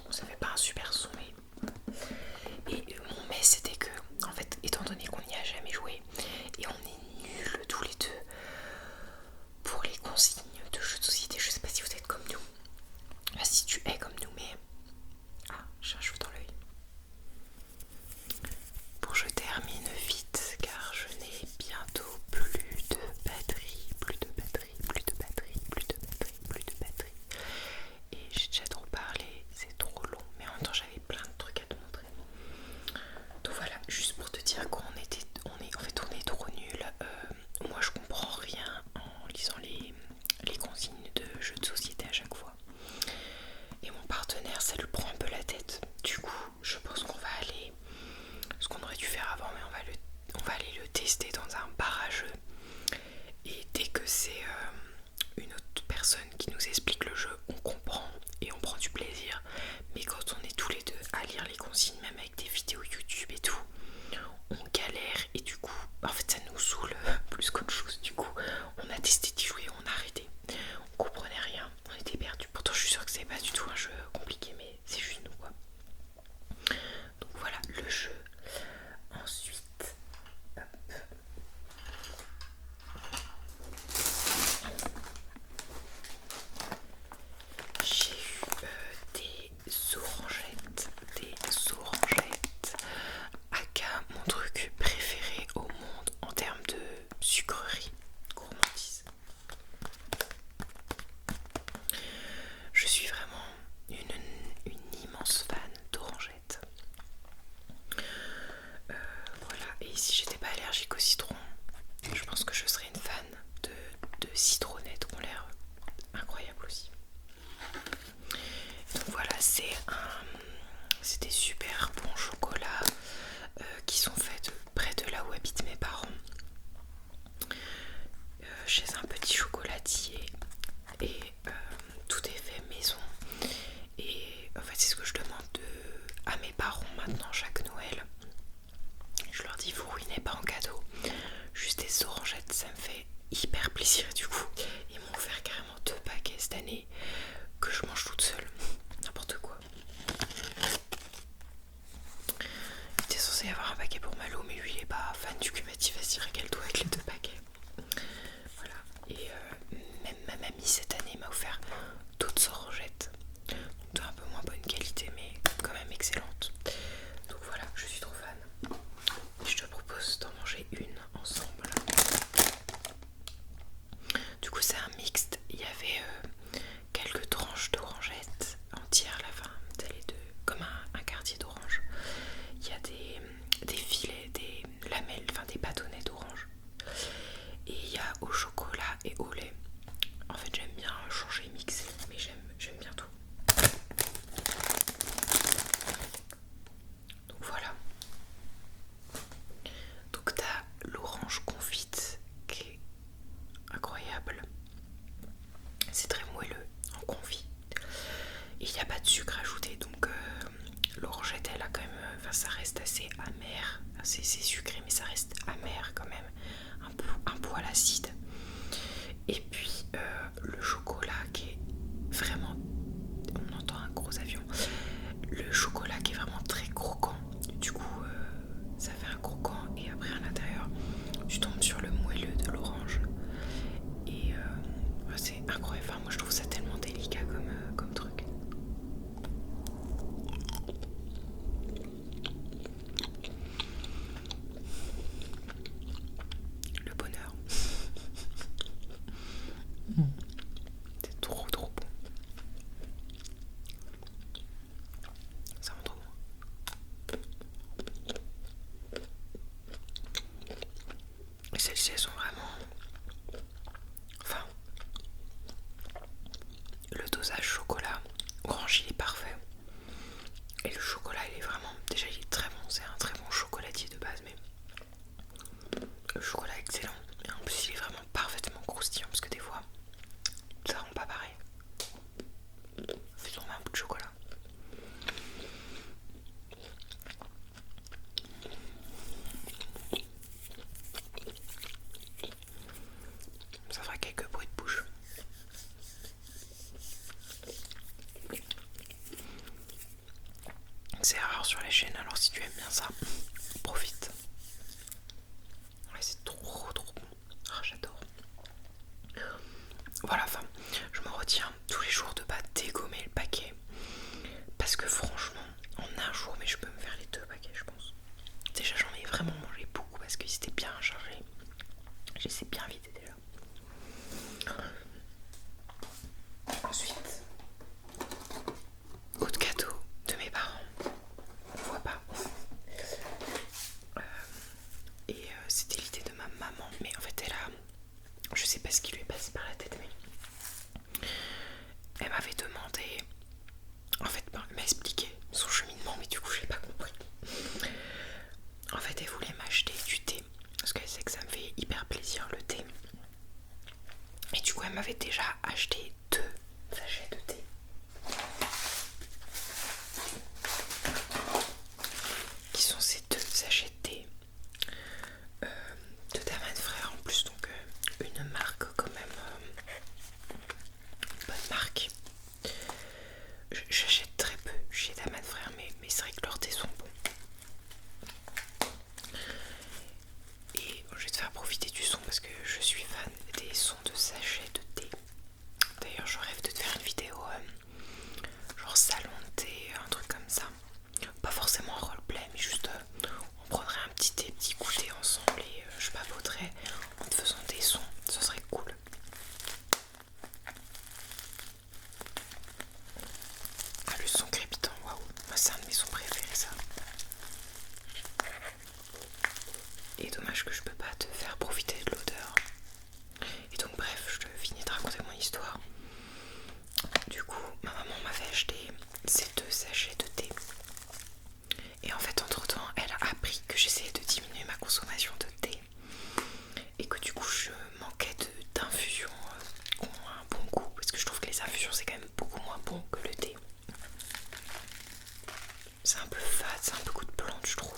Ça fait pas un super son, et mon mais c'était que, en fait, étant donné qu'on n'y a jamais joué et on est nuls tous les deux pour les consignes de jeux de société, je sais pas si vous êtes comme nous, enfin, si tu es comme nous, mais j'ai un cheveu dans l'œil. Bon, je termine vite car je n'ai bientôt plus de batterie. Et j'ai déjà trop parlé, c'est trop long, mais en même temps j'avais plein de trucs à te montrer. Donc voilà, juste pour te dire qu'on est trop nuls. Moi je comprends rien en lisant les consignes de jeux de société à chaque fois. Et mon partenaire, ça lui prend un peu la tête. Du coup, je pense qu'on va aller, ce qu'on aurait dû faire avant, mais on va aller le tester dans un bar à jeux. Et dès que c'est une autre personne qui nous explique le jeu, on comprend et on prend du plaisir. Mais quand on est tous les deux à lire les consignes, même avec des vidéos YouTube et tout, on galère et du coup, en fait ça nous saoule plus qu'autre chose. Du coup, on a testé d'y jouer, on a arrêté. On comprenait rien, on était perdus. Pourtant je suis sûre que c'est pas du tout un jeu compliqué, mais c'est juste nous quoi. Donc voilà le jeu. Ensuite, hop. J'ai eu des orangettes, aka mon truc préféré au monde en termes de sucrerie, gourmandise. Je suis vraiment une immense fan d'orangettes. Voilà, et si j'étais pas allergique au citron, je pense que je serais une fan de citronnettes qui ont l'air incroyables aussi. Donc voilà, c'est des super bons chocolats qui sont faits près de là où habitent mes parents, chez un petit chocolatier, et tout est fait maison. Et en fait c'est ce que je demande à mes parents maintenant chaque Noël. Je leur dis, vous ruinez pas en cadeau, juste des orangettes, ça me fait hyper plaisir. Du coup ils m'ont offert carrément 2 paquets cette année que je mange toute seule, n'importe quoi. Il était censé y avoir un paquet pour Malo, mais lui il est pas fan, du coup il m'a dit vas-y régale-toi avec les 2 paquets. Voilà, et même ma mamie cette année m'a offert d'autres orangettes, donc de un peu moins bonne qualité mais quand même excellente. Donc voilà, elle a quand même, enfin ça reste assez amer, c'est sucré mais ça reste amer quand même, un poil acide. Et puis le chocolat qui est vraiment, on entend un gros avion, le chocolat qui est vraiment très croquant, du coup ça fait un croquant et après à l'intérieur tu tombes sur le moelleux de l'orange et c'est incroyable, enfin, moi je trouve ça tellement délicat comme truc. Le bonheur. C'est trop bon. Ça rend trop bon. Et celles-ci elles sont vraiment, enfin, le dosage chocolat orange il est parfait et le chocolat il est vraiment, déjà il est très bon, c'est un très bon chocolatier de base, mais le chocolat est excellent et en plus il est vraiment parfaitement croustillant parce que des fois ça rend pas pareil. Fais tomber un bout de chocolat. Ça fera quelques bruits de bouche. C'est rare sur les chaînes, alors si tu aimes bien ça, profite. Ouais, c'est trop bon. Oh, j'adore. Voilà, enfin, je me retiens tous les jours de pas dégommer le paquet. Parce que franchement, en un jour, mais je peux me faire les 2 paquets, je pense. Déjà, j'en ai vraiment mangé beaucoup parce qu'ils étaient bien chargés. Je les ai bien vidés déjà. Ensuite, autre cadeau de mes parents. On voit pas. Et c'était l'idée de ma maman. Mais en fait, elle a... Je sais pas ce qui lui est passé par la tête, mais... Elle m'avait demandé... En fait, elle m'a expliqué son cheminement, mais du coup, je l'ai pas compris. En fait, elle voulait m'acheter du thé. Parce qu'elle sait que ça me fait hyper plaisir, le thé. Et du coup, elle m'avait déjà acheté 2 sachets de thé. Qui sont ces 2 sachets de thé de Daman Frère en plus, donc une marque quand même, une bonne marque. J'achète très peu chez Daman Frère, mais c'est vrai que leurs thés sont bons. Et bon, je vais te faire profiter du son parce que je suis fan des sons de sachets de thé. D'ailleurs, je rêve de te faire une vidéo genre salon de thé, un truc comme ça. Pas forcément un roleplay, mais juste on prendrait un petit thé, petit goûter ensemble et je papoterais en te faisant des sons. Ce serait cool. Ah, le son crépitant, waouh, moi c'est un de mes sons préférés ça. Et dommage que je peux pas te faire profiter de l'odeur. Et donc bref, je te finis de raconter mon histoire. Du coup, ma maman m'avait acheté ces 2 sachets de thé. Et en fait, entre temps, elle a appris que j'essayais de diminuer ma consommation de thé. Et que du coup, je manquais d'infusions qui ont un bon goût. Parce que je trouve que les infusions, c'est quand même beaucoup moins bon que le thé. C'est un peu fade, c'est un peu coup de plante, je trouve.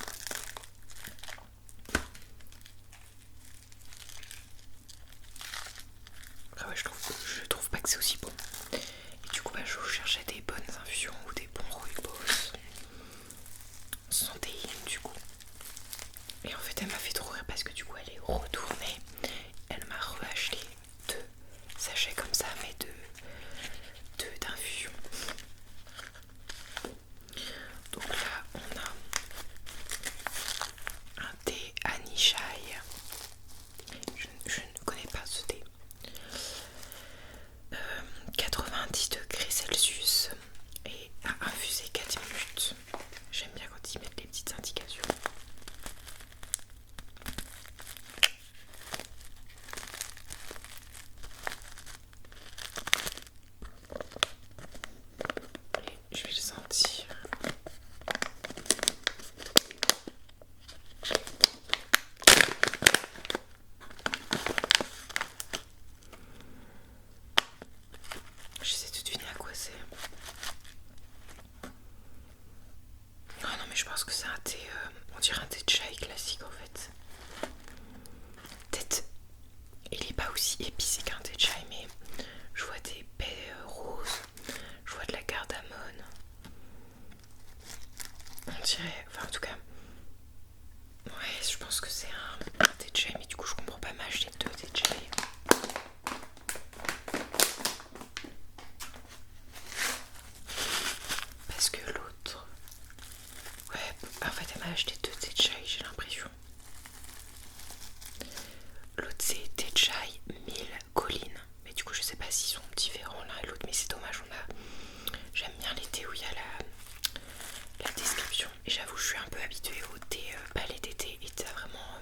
je pense que c'est un thé, on dirait un thé de chai classique en fait. Peut-être, il est pas aussi épicé qu'un thé de chai, mais je vois des baies roses, je vois de la cardamone. On dirait, enfin en tout cas, ouais, je pense que c'est un thé de chai, mais du coup je comprends pas m'acheter deux thés de chai. Parce que l'autre, ouais, en fait elle m'a acheté deux thés de chai, j'ai l'impression. L'autre c'est thé de chai 1000 collines, mais du coup je sais pas s'ils sont différents l'un et l'autre, mais c'est dommage, j'aime bien les thés où il y a la description, et j'avoue je suis un peu habituée au thé palais d'été, et t'as vraiment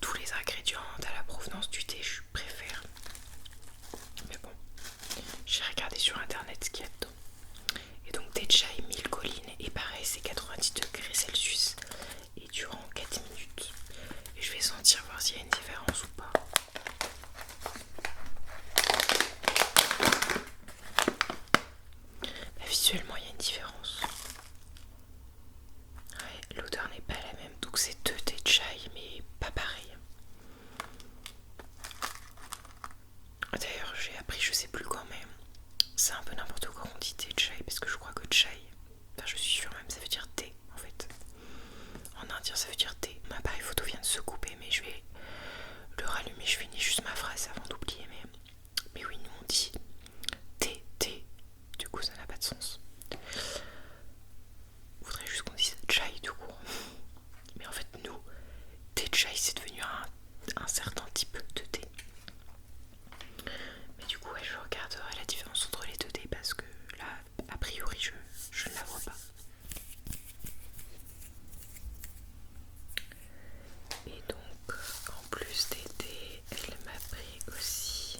tous les ingrédients, t'as la provenance du thé, je préfère. Mais bon, j'ai regardé sur internet ce qu'il y a dedans. Et donc thé de chai 1000 collines, et pareil c'est 90 degrés Celsius et durant 4 minutes. Et je vais sentir voir s'il y a une différence ou pas. Bah, visuellement il y a une différence. Ouais, l'odeur n'est pas la même, donc c'est deux thés de chai mais pas pareil. D'ailleurs j'ai appris je sais plus quand même, c'est un peu n'importe quoi on dit thé de chai, parce que je crois que chai, enfin je suis sûre même, ça veut dire thé en fait. En indien ça veut dire thé. Mon appareil photo vient de se couper, mais je vais le rallumer, je finis juste ma phrase avant d'oublier. Mais oui, nous on dit thé, thé, du coup ça n'a pas de sens. Il faudrait juste qu'on dise chai tout court. Mais en fait nous, thé de chai c'est devenu un certain type de thé. Mais du coup ouais, je regarderai la différence entre les deux thés, parce que là a priori je ne la vois pas. Et donc en plus des thés, elle m'a pris aussi,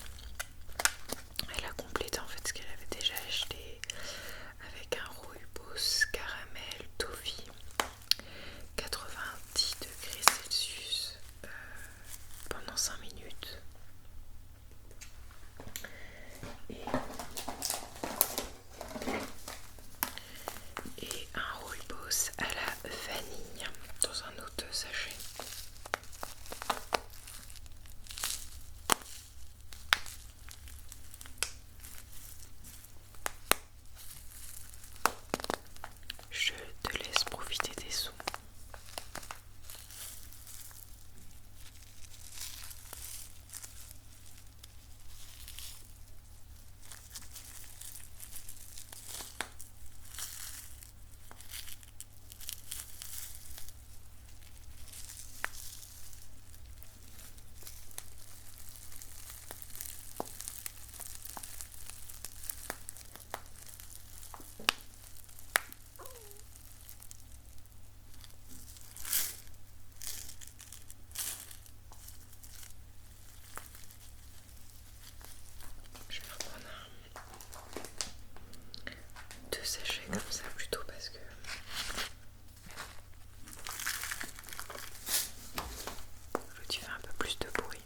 elle a complété en fait ce qu'elle avait déjà acheté avec un rooibos caramel toffee 90 degrés Celsius pendant 5 minutes. Et un rooibos à la vanille dans un autre sachet. Je te laisse profiter des sons. Je vais reprendre deux sachets comme ça plutôt, parce que l'autre il fait un peu plus de bruit.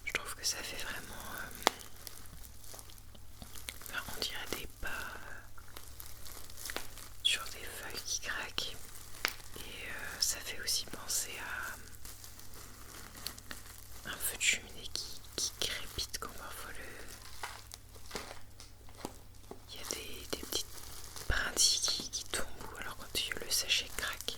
Je trouve que ça fait vraiment enfin, on dirait des pas sur des feuilles qui craquent. Et ça fait aussi penser à un feu de cheminée qui crépite quand parfois il y a des petites brindilles qui tombent, ou alors quand le sachet craque.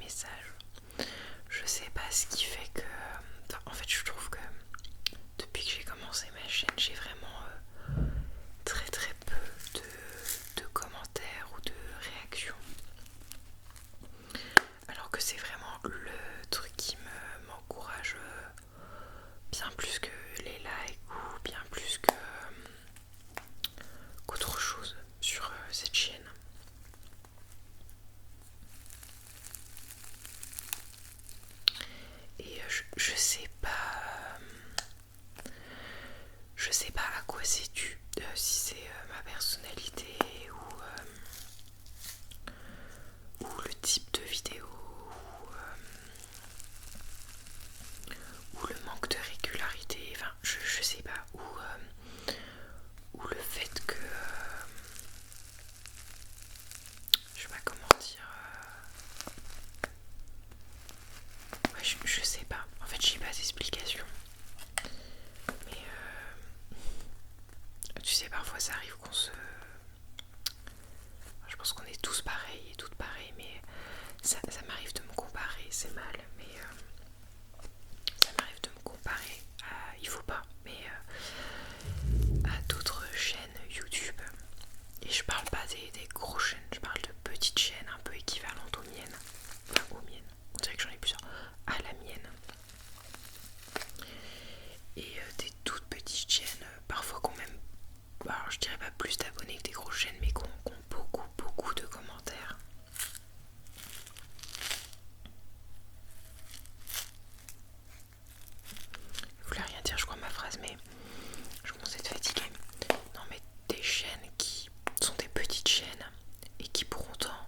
messages. Je sais pas ce qui fait que... Enfin, en fait je trouve que depuis que j'ai commencé ma chaîne, j'ai vraiment très très peu de commentaires ou de réactions. Alors que c'est vraiment le truc qui m'encourage bien plus que les likes ou bien plus que qu'autre chose sur cette chaîne. Et je sais pas à quoi c'est dû, si c'est ma personnalité ou le type de vidéo ou le manque de régularité, enfin je sais pas, ou le fait que je sais pas comment dire, ouais, je sais pas, en fait j'ai pas d'explication, mais tu sais parfois ça arrive je pense qu'on est tous pareils et toutes pareilles, mais ça m'arrive de me comparer, c'est mal, mais ça m'arrive de me comparer à, il faut pas, mais à d'autres chaînes YouTube. Et je parle pas des grosses chaînes, je parle de petites chaînes un peu équivalentes aux miennes. Enfin aux miennes, on dirait que j'en ai plusieurs. À la mienne. Et des toutes petites chaînes, parfois quand même, alors je dirais pas plus d'abonnés que des grosses chaînes, mais qui ont beaucoup de commentaires. Je voulais rien dire je crois ma phrase, mais je commence à être fatiguée. Non mais des chaînes qui sont des petites chaînes et qui pour autant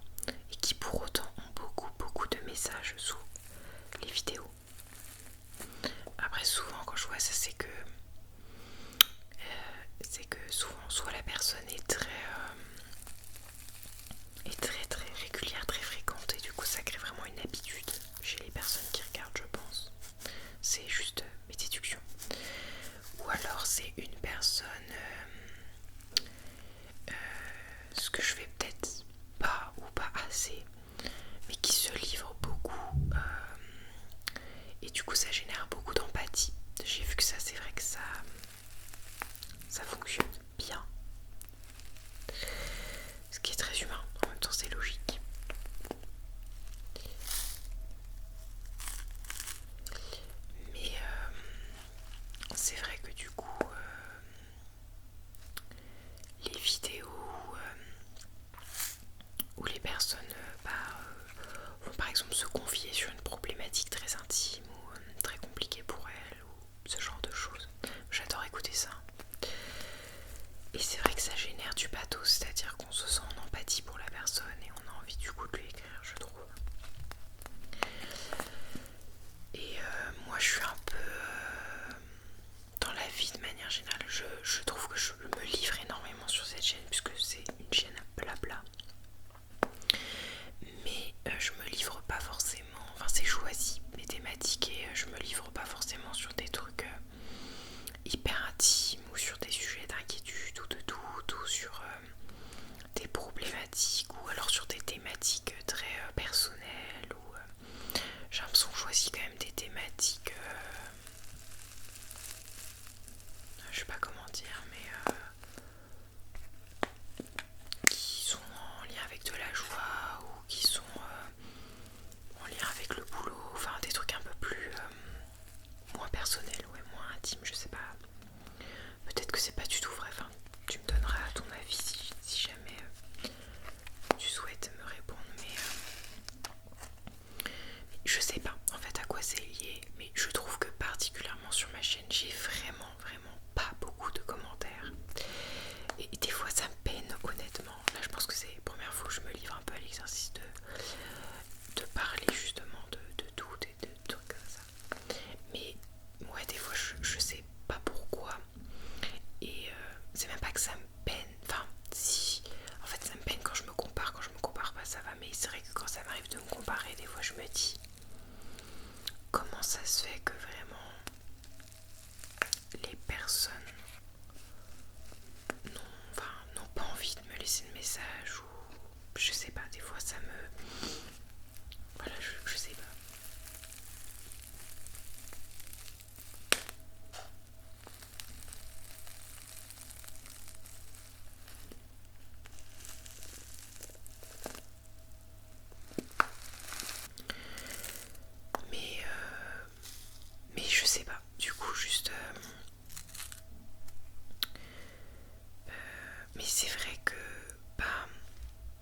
ont beaucoup de messages sous les vidéos. Après souvent quand je vois ça c'est que souvent soit la personne est très régulière, très fréquente et du coup ça crée vraiment une habitude chez les personnes qui regardent je pense. C'est juste mes déductions. Ou alors c'est une personne ce que je fais peut-être pas ou pas assez, mais qui se livre beaucoup et du coup ça génère beaucoup d'empathie. J'ai vu que ça c'est vrai que ça fonctionne bien, ce qui est très humain, en même temps c'est logique. Mais c'est vrai que du coup les vidéos où les personnes vont par exemple se confier sur une problématique très intime ou très compliquée pour elles ou ce genre de choses, j'adore écouter ça. Et c'est vrai que ça génère du pathos, c'est-à-dire qu'on se sent en empathie pour la personne et on a envie du coup de lui écrire, je trouve. Et moi je suis un peu dans la vie de manière générale, je trouve que je me livre énormément sur cette chaîne puisque c'est une chaîne blabla. Mais je me livre pas forcément, enfin c'est choisi les thématiques et je me livre pas forcément sur des trucs hyper intimes ou sur des sujets d'inquiétude ou de doute ou sur des problématiques ou alors sur des thématiques très personnelles ou j'ai l'impression que je choisis quand même des thématiques je sais pas comment dire mais qui sont en lien avec de la joie ou qui sont en lien avec le boulot, enfin des trucs un peu plus moins personnels, ouais, moins intimes, je sais pas. Peut-être que c'est pas du tout vrai, enfin tu me donneras ton avis si jamais tu souhaites me répondre, mais je sais pas en fait à quoi c'est lié, mais je trouve que particulièrement sur ma chaîne, j'ai vraiment pas beaucoup de commentaires. Et des fois ça me peine honnêtement. Là je pense que c'est la première fois que je me livre un peu à l'exercice de parler justement de doute et de trucs comme ça. Mais ouais des fois je sais pas pourquoi. Et c'est même pas que ça me peine. Enfin si, en fait ça me peine quand je me compare. Quand je me compare pas ça va. Mais c'est vrai que quand ça m'arrive de me comparer, des fois je me dis comment ça se fait que vraiment les personnes n'ont pas envie de me laisser de message ou je sais pas, des fois ça me... Voilà, je Mais c'est vrai que, bah,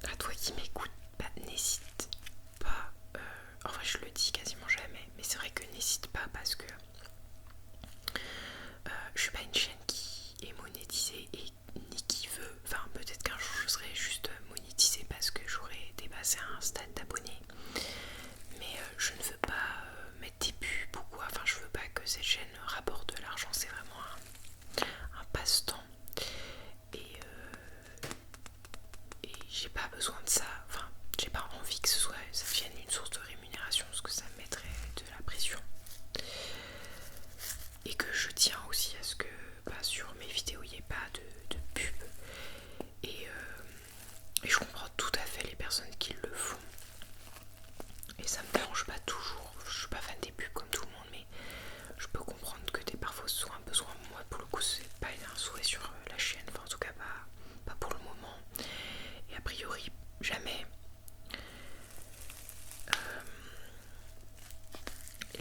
à toi qui m'écoutes, bah, n'hésite pas. En vrai, je le dis quasiment jamais, mais c'est vrai que n'hésite pas parce que je suis pas une chaîne qui est monétisée et ni qui veut. Enfin, peut-être qu'un jour je serai juste monétisée parce que j'aurai dépassé un stade d'abonnés. Mais je ne veux pas mettre des pubs ou quoi. Enfin, je veux pas que cette chaîne rapporte de l'argent. C'est vraiment un passe-temps. Et j'ai pas besoin de ça. Enfin, j'ai pas envie que ça devienne une source de rémunération parce que ça me mettrait de la pression. Et que je tiens aussi à ce que sur mes vidéos il n'y ait pas de pub. Et je comprends tout à fait les personnes qui le font. Et ça me dérange pas toujours. Je suis pas fan des pubs comme tout le monde, mais je peux comprendre que parfois ce soit un besoin. Moi pour le coup c'est pas un souhait sur la chaîne, enfin en tout cas pas pour le moment. Et a priori jamais.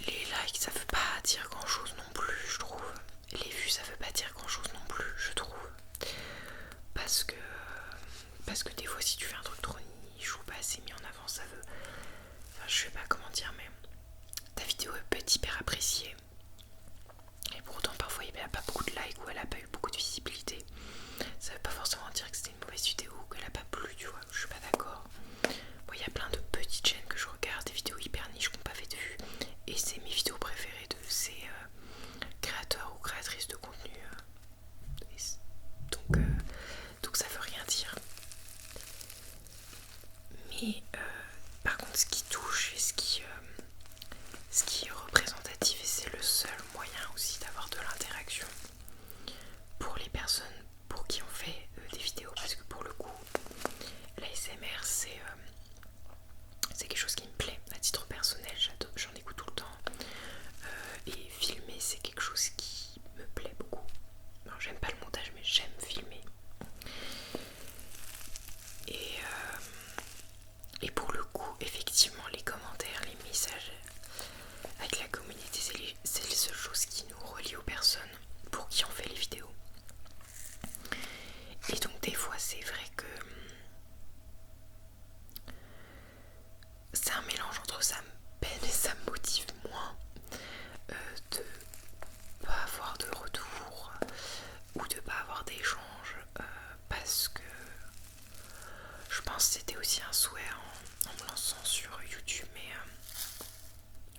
Les likes ça veut pas dire grand chose non plus, je trouve. Les vues ça veut pas dire grand chose non plus, je trouve. Parce que des fois si tu fais un truc trop niche ou pas assez mis en avant, ça veut. Enfin je sais pas comment dire, mais ta vidéo peut être hyper appréciée. Et pour autant parfois il n'y a pas beaucoup de likes ou elle a pas eu beaucoup de visibilité. Ça veut pas forcément dire que c'était une mauvaise vidéo ou qu'elle a pas plu, tu vois, je suis pas d'accord. Moi il y a plein de petites chaînes que je regarde, des vidéos hyper niches qui n'ont pas fait de vues. Et c'est mes vidéos préférées de ces créateurs ou créatrices de contenu. Donc ça veut rien dire. Mais par contre ce qui touche et ce qui est représentatif, et c'est le seul moyen aussi d'avoir de l'interaction pour les personnes pour qui on fait des vidéos, parce que pour le coup l'ASMR c'est quelque chose qui me plaît à titre personnel, j'en écoute tout le temps. Et filmer c'est quelque chose qui me plaît beaucoup. Non, j'aime pas le montage mais j'aime filmer. Et pour le coup effectivement les commentaires, les messages avec la communauté c'est les seules choses qui nous relient aux personnes pour qui on fait les vidéos. Et donc des fois c'est vrai que c'est un mélange entre ça me peine et ça me motive moins de pas avoir de retour ou de pas avoir d'échange, parce que je pense que c'était aussi un souhait en me lançant sur YouTube, mais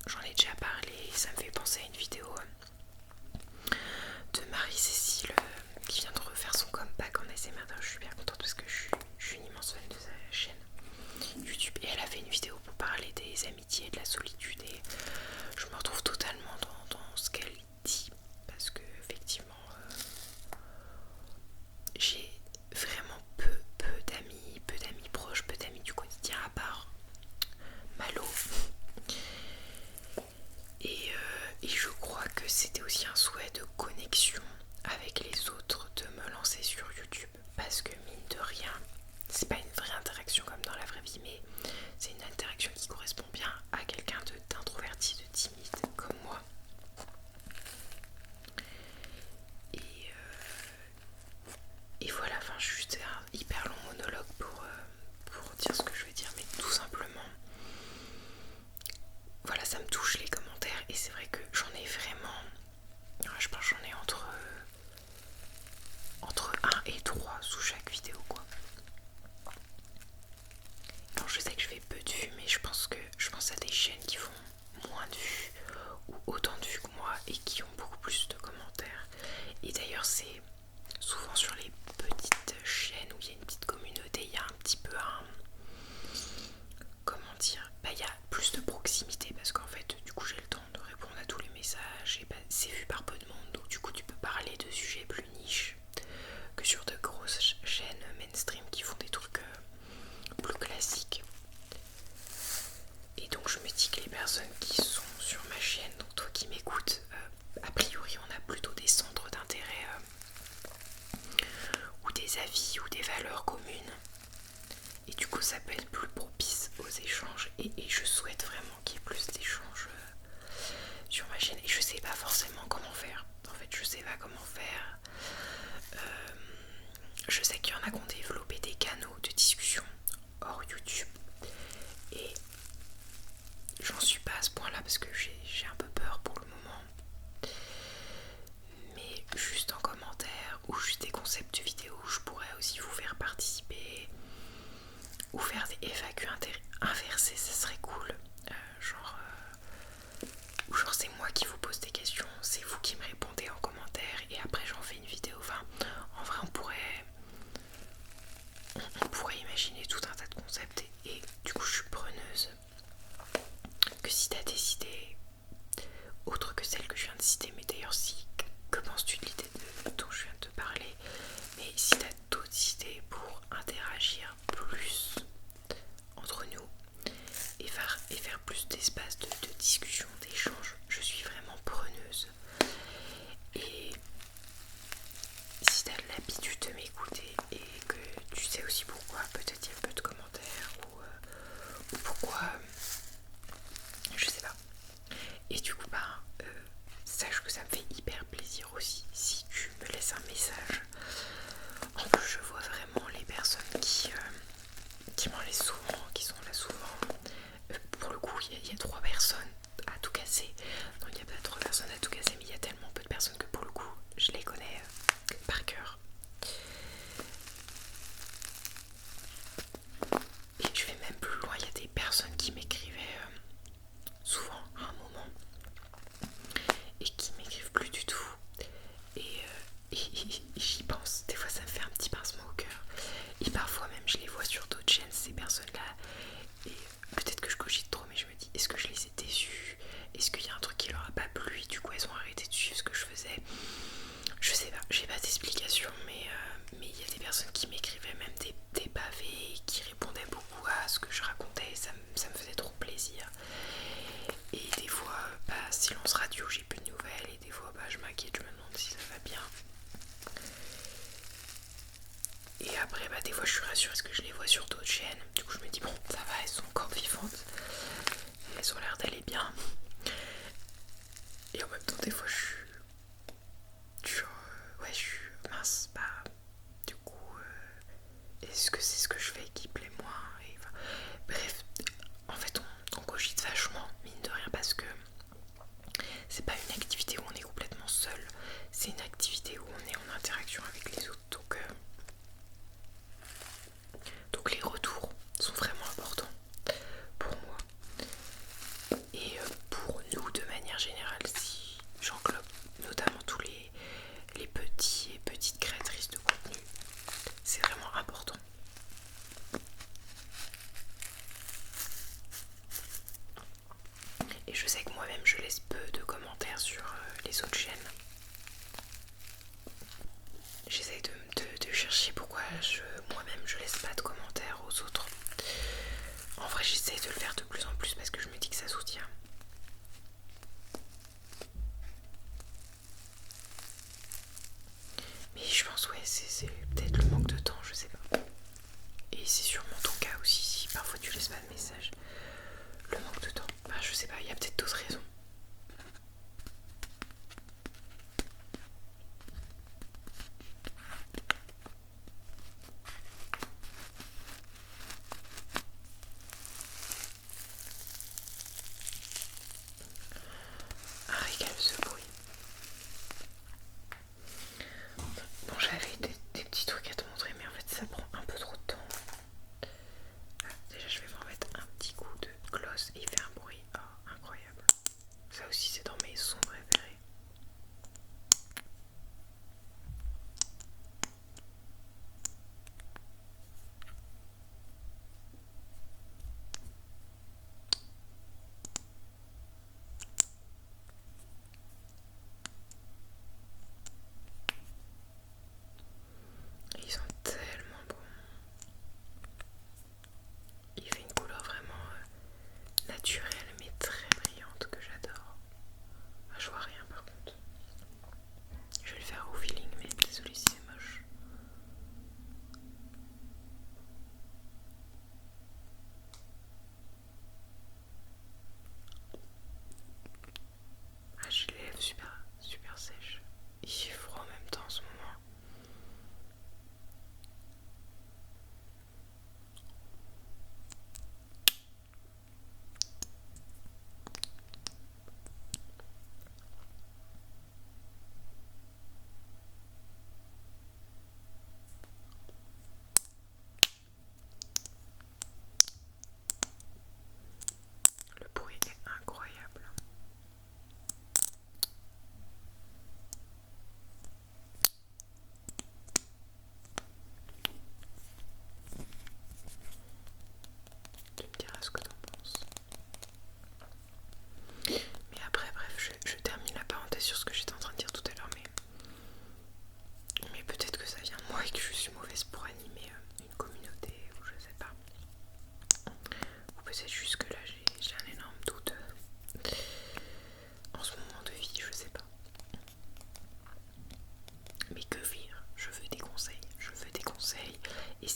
j'en ai déjà parlé et ça me fait penser à une vidéo de Marie-Cécile qui vient de refaire son comeback en ASMR. Je suis bien contente parce que je suis une immense fan de sa chaîne YouTube et elle a fait une vidéo pour parler des amitiés et de la solitude et je me retrouve totalement dans ce qu'elle dit parce que effectivement j'ai vraiment peu d'amis proches, peu d'amis du quotidien à part Malo. Et je crois que c'était aussi un souhait de connexion avec les autres de me lancer sur YouTube parce que mine de rien, c'est pas une vraie interaction comme dans la vraie vie, mais c'est une interaction qui correspond bien à quelqu'un d'introverti, de timide comme moi. Et voilà, enfin juste un hyper long monologue pour dire ce que je veux dire, mais tout simplement voilà, ça me touche les commentaires et c'est vrai que j'en ai vraiment, je pense que j'en ai entre 1 et 3 sous chaque vidéo quoi. Alors je sais que je fais peu de vues, mais je pense à des chaînes qui font moins de vues ou autant de vues que moi et qui ont beaucoup plus de commentaires. Et d'ailleurs c'est souvent sur les petites chaînes où il y a une petite communauté, il y a un petit peu comment dire, il y a plus de proximité parce qu'en fait du coup j'ai le temps de répondre à tous les messages et c'est vu par peu de monde, donc du coup tu peux parler de sujets plus niches que sur de grosses chaînes mainstream qui font des trucs plus classiques. Et donc je me dis que les personnes qui sont sur ma chaîne, donc toi qui m'écoutes, a priori on a plutôt des centres d'intérêt ou des avis ou des valeurs communes. Et du coup ça peut être plus propice aux échanges et je souhaite vraiment qu'il y ait plus d'échanges sur ma chaîne. Et je sais pas forcément comment faire. En fait je sais pas comment faire. Je sais qu'il y en a qui parce que j'ai un peu peur pour le moment. Mais juste en commentaire ou juste des concepts de vidéos, je pourrais aussi vous faire participer ou faire des FAQ inversés, ça serait cool. Ou genre c'est moi qui vous pose des questions, c'est vous qui me répondez en commentaire et après j'en fais une vidéo. Enfin, en vrai on pourrait imaginer tout un tas de concepts et du coup je suis preneuse que si t'as des idées autres que celles que je viens de citer, mais d'ailleurs si, que penses-tu de l'idée dont je viens de te parler, mais si t'as d'autres idées pour interagir plus entre nous et faire plus d'espace de discussion, d'échange, je suis vraiment preneuse. Et si t'as l'habitude de m'écouter et que tu sais aussi pourquoi, peut-être il y a peu de commentaires ou pourquoi, je sais pas. Et du coup, sache que ça me fait hyper plaisir aussi si tu me laisses un message. En plus, je vois vraiment les personnes qui m'en laissent souvent, qui sont là souvent. Pour le coup, il y a 3 personnes à tout casser. Non, il n'y a pas 3 personnes à tout casser, mais il y a tellement peu de personnes que pour le coup, je les connais par cœur. Et je vais même plus loin, il y a des personnes qui m'écrivaient souvent à un moment et qui m'écrivent plus du tout. Et j'y pense, des fois ça me fait un petit pincement au cœur. Et parfois même je les vois sur d'autres chaînes, ces personnes-là. Et peut-être que je cogite trop, mais je me dis, est-ce que je les ai déçues? Est-ce qu'il y a un truc qui leur a pas plu et du coup elles ont arrêté de suivre ce que je faisais? Je sais pas, j'ai pas d'explication, mais il y a des personnes qui m'écrivaient même des pavés, qui répondaient beaucoup à ce que je racontais, et ça me faisait trop plaisir. Et des fois, silence radio, j'ai plus de nouvelles, et des fois, je m'inquiète, je me demande si ça va bien. Et après, des fois, je suis rassurée parce que je les vois sur d'autres chaînes. Du coup, je me dis, bon, ça va, elles sont encore vivantes. Elles ont l'air d'aller bien. Et en même temps, des fois, je suis mince, du coup, est-ce que c'est ce que je fais qui plaît moins? Et, bref, en fait, on cogite vachement, mine de rien, parce que c'est pas une activité où on est complètement seul, c'est une activité où on est en interaction avec les autres. Donc les retours sont vraiment importants pour moi. Et pour nous de manière générale, si j'englobe notamment tous les petits et petites créatrices de contenu, c'est vraiment important. Et je sais que moi-même je laisse peu de commentaires sur les autres chaînes. J'essaie de chercher pourquoi moi-même je laisse pas de commentaires aux autres. En vrai j'essaie de le faire de plus en plus parce que je me dis que ça soutient. Mais je pense c'est peut-être le manque de temps, je sais pas. Et c'est sûrement ton cas aussi si parfois tu laisses pas de message. Le manque de temps, je sais pas, il y a peut-être d'autres raisons.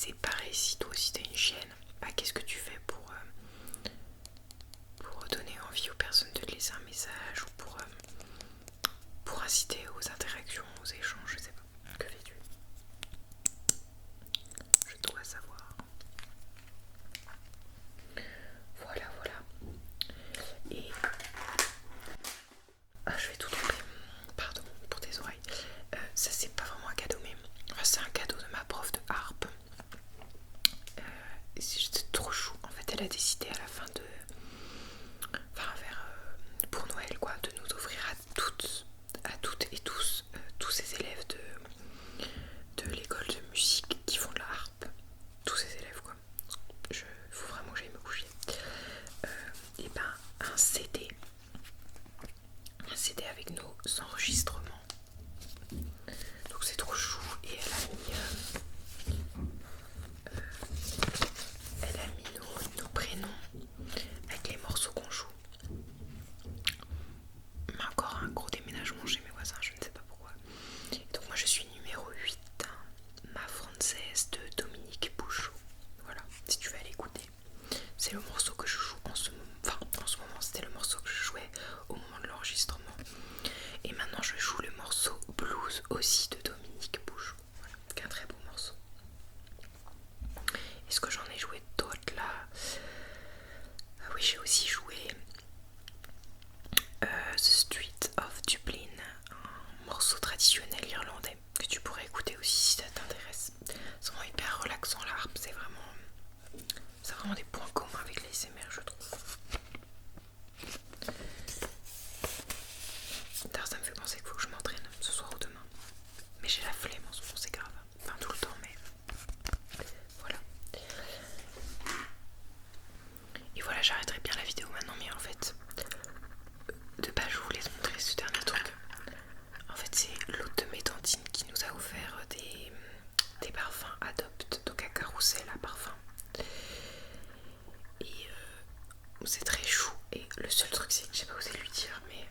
c'est pareil, si toi aussi t'as une chienne, bah, qu'est-ce que tu fais pour donner envie aux personnes de te laisser un message ou pour inciter aux interactions, aux échanges, je sais pas. Que fais-tu? Je dois savoir. Voilà, voilà. Et... Ah, je vais tout tromper. Pardon pour tes oreilles. Ça, c'est pas vraiment un cadeau, mais... Enfin, c'est un cadeau de ma prof de harpe. C'était trop chou. En fait, elle a décidé à la fin de... Enfin, pour Noël, quoi, de nous offrir à toutes et tous ces élèves de l'école de musique qui font de la harpe. Tous ces élèves, quoi. Faut vraiment que j'aille me coucher. Et ben, un CD avec nos enregistrements. Donc c'est trop chou. Et elle a mis nos prénoms avec les morceaux qu'on joue. Mais encore un gros déménagement chez mes voisins, je ne sais pas pourquoi. Et donc moi je suis numéro 8, hein, ma française de Dominique Bouchot. Voilà, si tu veux aller écouter. C'est le morceau que je joue en ce moment. Enfin, en ce moment, c'était le morceau que je jouais au moment de l'enregistrement. Et maintenant, je joue le morceau Blues aussi de Dominique Bouchot. Voilà, qu'un très beau morceau. Est-ce que j'en ai joué d'autres là? Ah oui, j'ai aussi joué The Street of Dublin, un morceau traditionnel irlandais que tu pourrais écouter aussi si ça t'intéresse. C'est vraiment hyper relaxant, la harpe, c'est vraiment des points communs avec les l'ASMR, je trouve. D'ailleurs, ça me fait penser qu'il faut que je m'entraîne ce soir ou demain. Mais j'ai la flemme en ce moment, c'est grave. Enfin, tout le temps, mais voilà. Et voilà, j'arrêterai bien la vidéo maintenant, mais en fait, de base, je voulais te montrer ce dernier truc. En fait, c'est l'hôte de mes tantines qui nous a offert des parfums Adopt, donc à Carousel à parfum. Et c'est très chou. Et le seul truc, c'est que j'ai pas osé lui dire, mais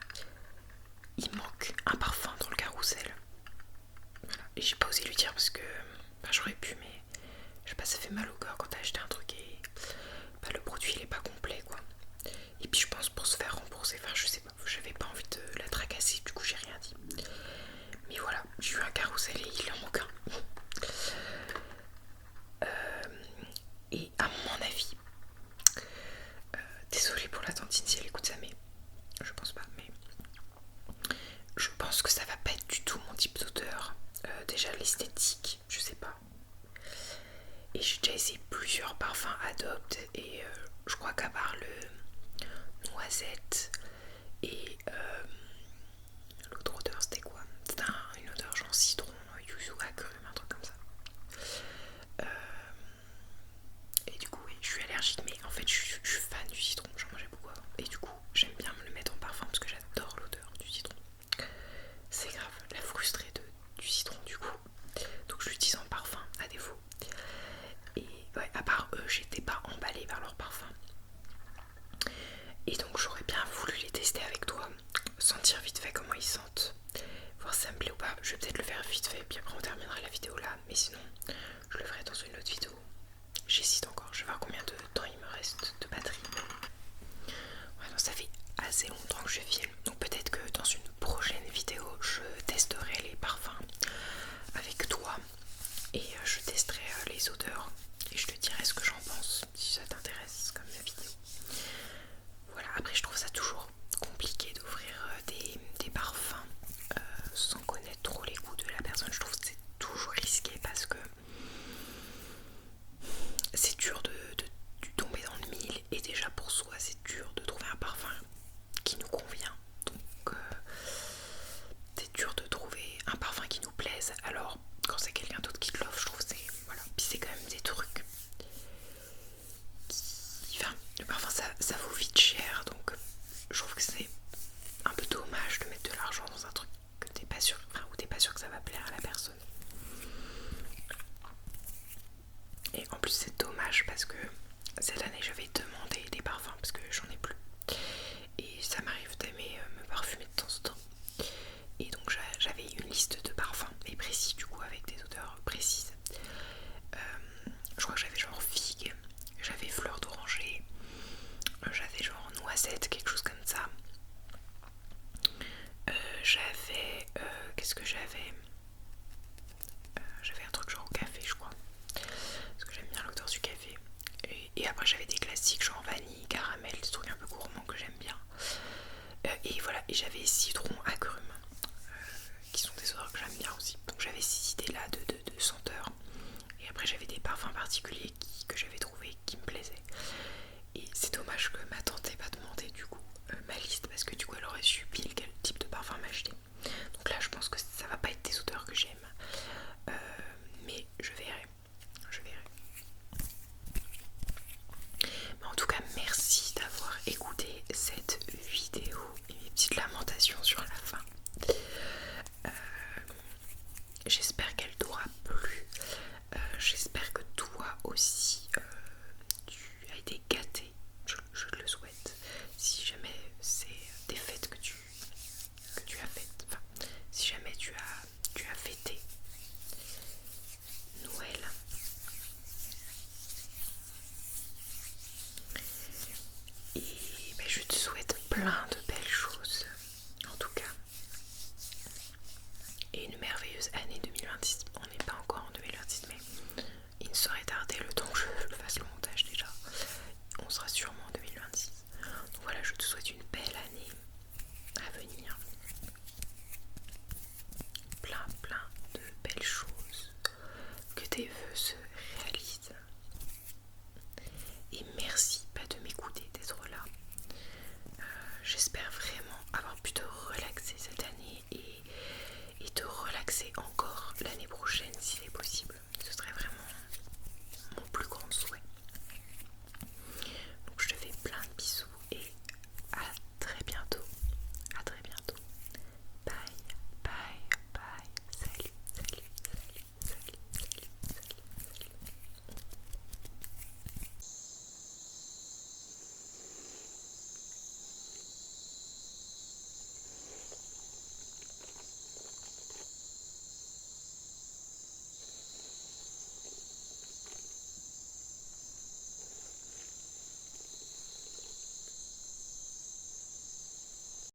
il manque un parfum dans le Carousel. Voilà. Et j'ai pas osé lui dire parce que j'aurais pu, mais je sais pas, ça fait mal au cœur quand t'as acheté un truc et le produit il est pas complet, quoi. Et puis je pense pour se faire rembourser, enfin je sais pas, j'avais pas envie de la tracasser, du coup j'ai rien dit. Mais voilà, j'ai eu un Carousel et il en manque un. Et à mon avis, désolée pour la tantine si elle écoute ça, mais je pense pas, mais je pense que ça va pas être du tout mon type d'odeur. Déjà l'esthétique, je sais pas. Et j'ai déjà essayé plusieurs parfums Adopt et je crois qu'à part le noisette et l'autre odeur c'était quoi? C'était une odeur genre citron, yuzu, agrumes, un truc comme ça. Et du coup oui, je suis allergique, mais en fait je suis fan du citron, j'en mangeais beaucoup avant. Et du coup j'aime bien me le mettre en parfum parce que j'adore l'odeur du citron. C'est grave, la frustrée du citron du coup. Donc je l'utilise en parfum à défaut. Et ouais, à part eux, j'étais pas emballée par leur parfum. Et donc j'aurais bien voulu les tester avec toi, sentir vite fait comment ils sentent, voir si ça me plaît ou pas. Je vais peut-être le faire vite fait, puis après on terminera la vidéo là. Mais sinon, je le ferai dans une autre vidéo. J'hésite encore, je vais voir combien de temps il me reste de batterie. Ouais, donc ça fait assez longtemps que je filme. Donc peut-être que dans une prochaine vidéo, je testerai les parfums avec toi. Et je testerai les odeurs. Et je te dirai ce que j'en pense, si ça t'intéresse comme vidéo. Voilà, après je trouve ça toujours compliqué d'offrir des parfums sans connaître trop les goûts de la personne. Je trouve que c'est toujours risqué parce que c'est dur de tomber dans le mille. Et déjà pour soi c'est dur de trouver un parfum qui nous convient. Donc c'est dur de trouver un parfum qui nous plaise. Alors quand c'est quelqu'un d'autre qui te l'offre, je trouve que c'est... Voilà. Puis c'est quand même des trucs qui... Enfin, le parfum ça vaut vite cher. Donc je trouve que c'est un peu dommage de mettre de l'argent dans un truc que t'es pas sûr... Enfin, où t'es pas sûr que ça va plaire à la personne. Et en plus c'est dommage parce que cette année je vais demander des parfums parce que j'en ai plus. Et ça m'arrive d'aimer me parfumer de temps en temps. Et donc j'avais une liste de parfums, mais précis du coup, avec des odeurs précises. parfum particulier que j'avais trouvé qui me plaisait. Et c'est dommage que ma tante n'ait pas demandé du coup ma liste, parce que du coup elle aurait su pile quel type de parfum m'acheter. Donc là je pense que ça va pas être des odeurs que j'aime, mais je verrai. Mais en tout cas merci d'avoir écouté cette vidéo et mes petites lamentations sur la fin. J'espère qu'elle t'aura plu. J'espère que toi aussi tu as été gâté. Je te le souhaite. Si jamais c'est des fêtes que tu as faites, enfin si jamais tu as fêté Noël, et ben, je te souhaite plein de belles choses en tout cas, et une merveilleuse année 2026. On n'est pas encore en 2026, mais il ne saurait tarder, le temps que je fasse le montage déjà, on sera sûrement en 2026. Donc voilà, je te souhaite une belle année à venir, plein de belles choses, que tes vœux se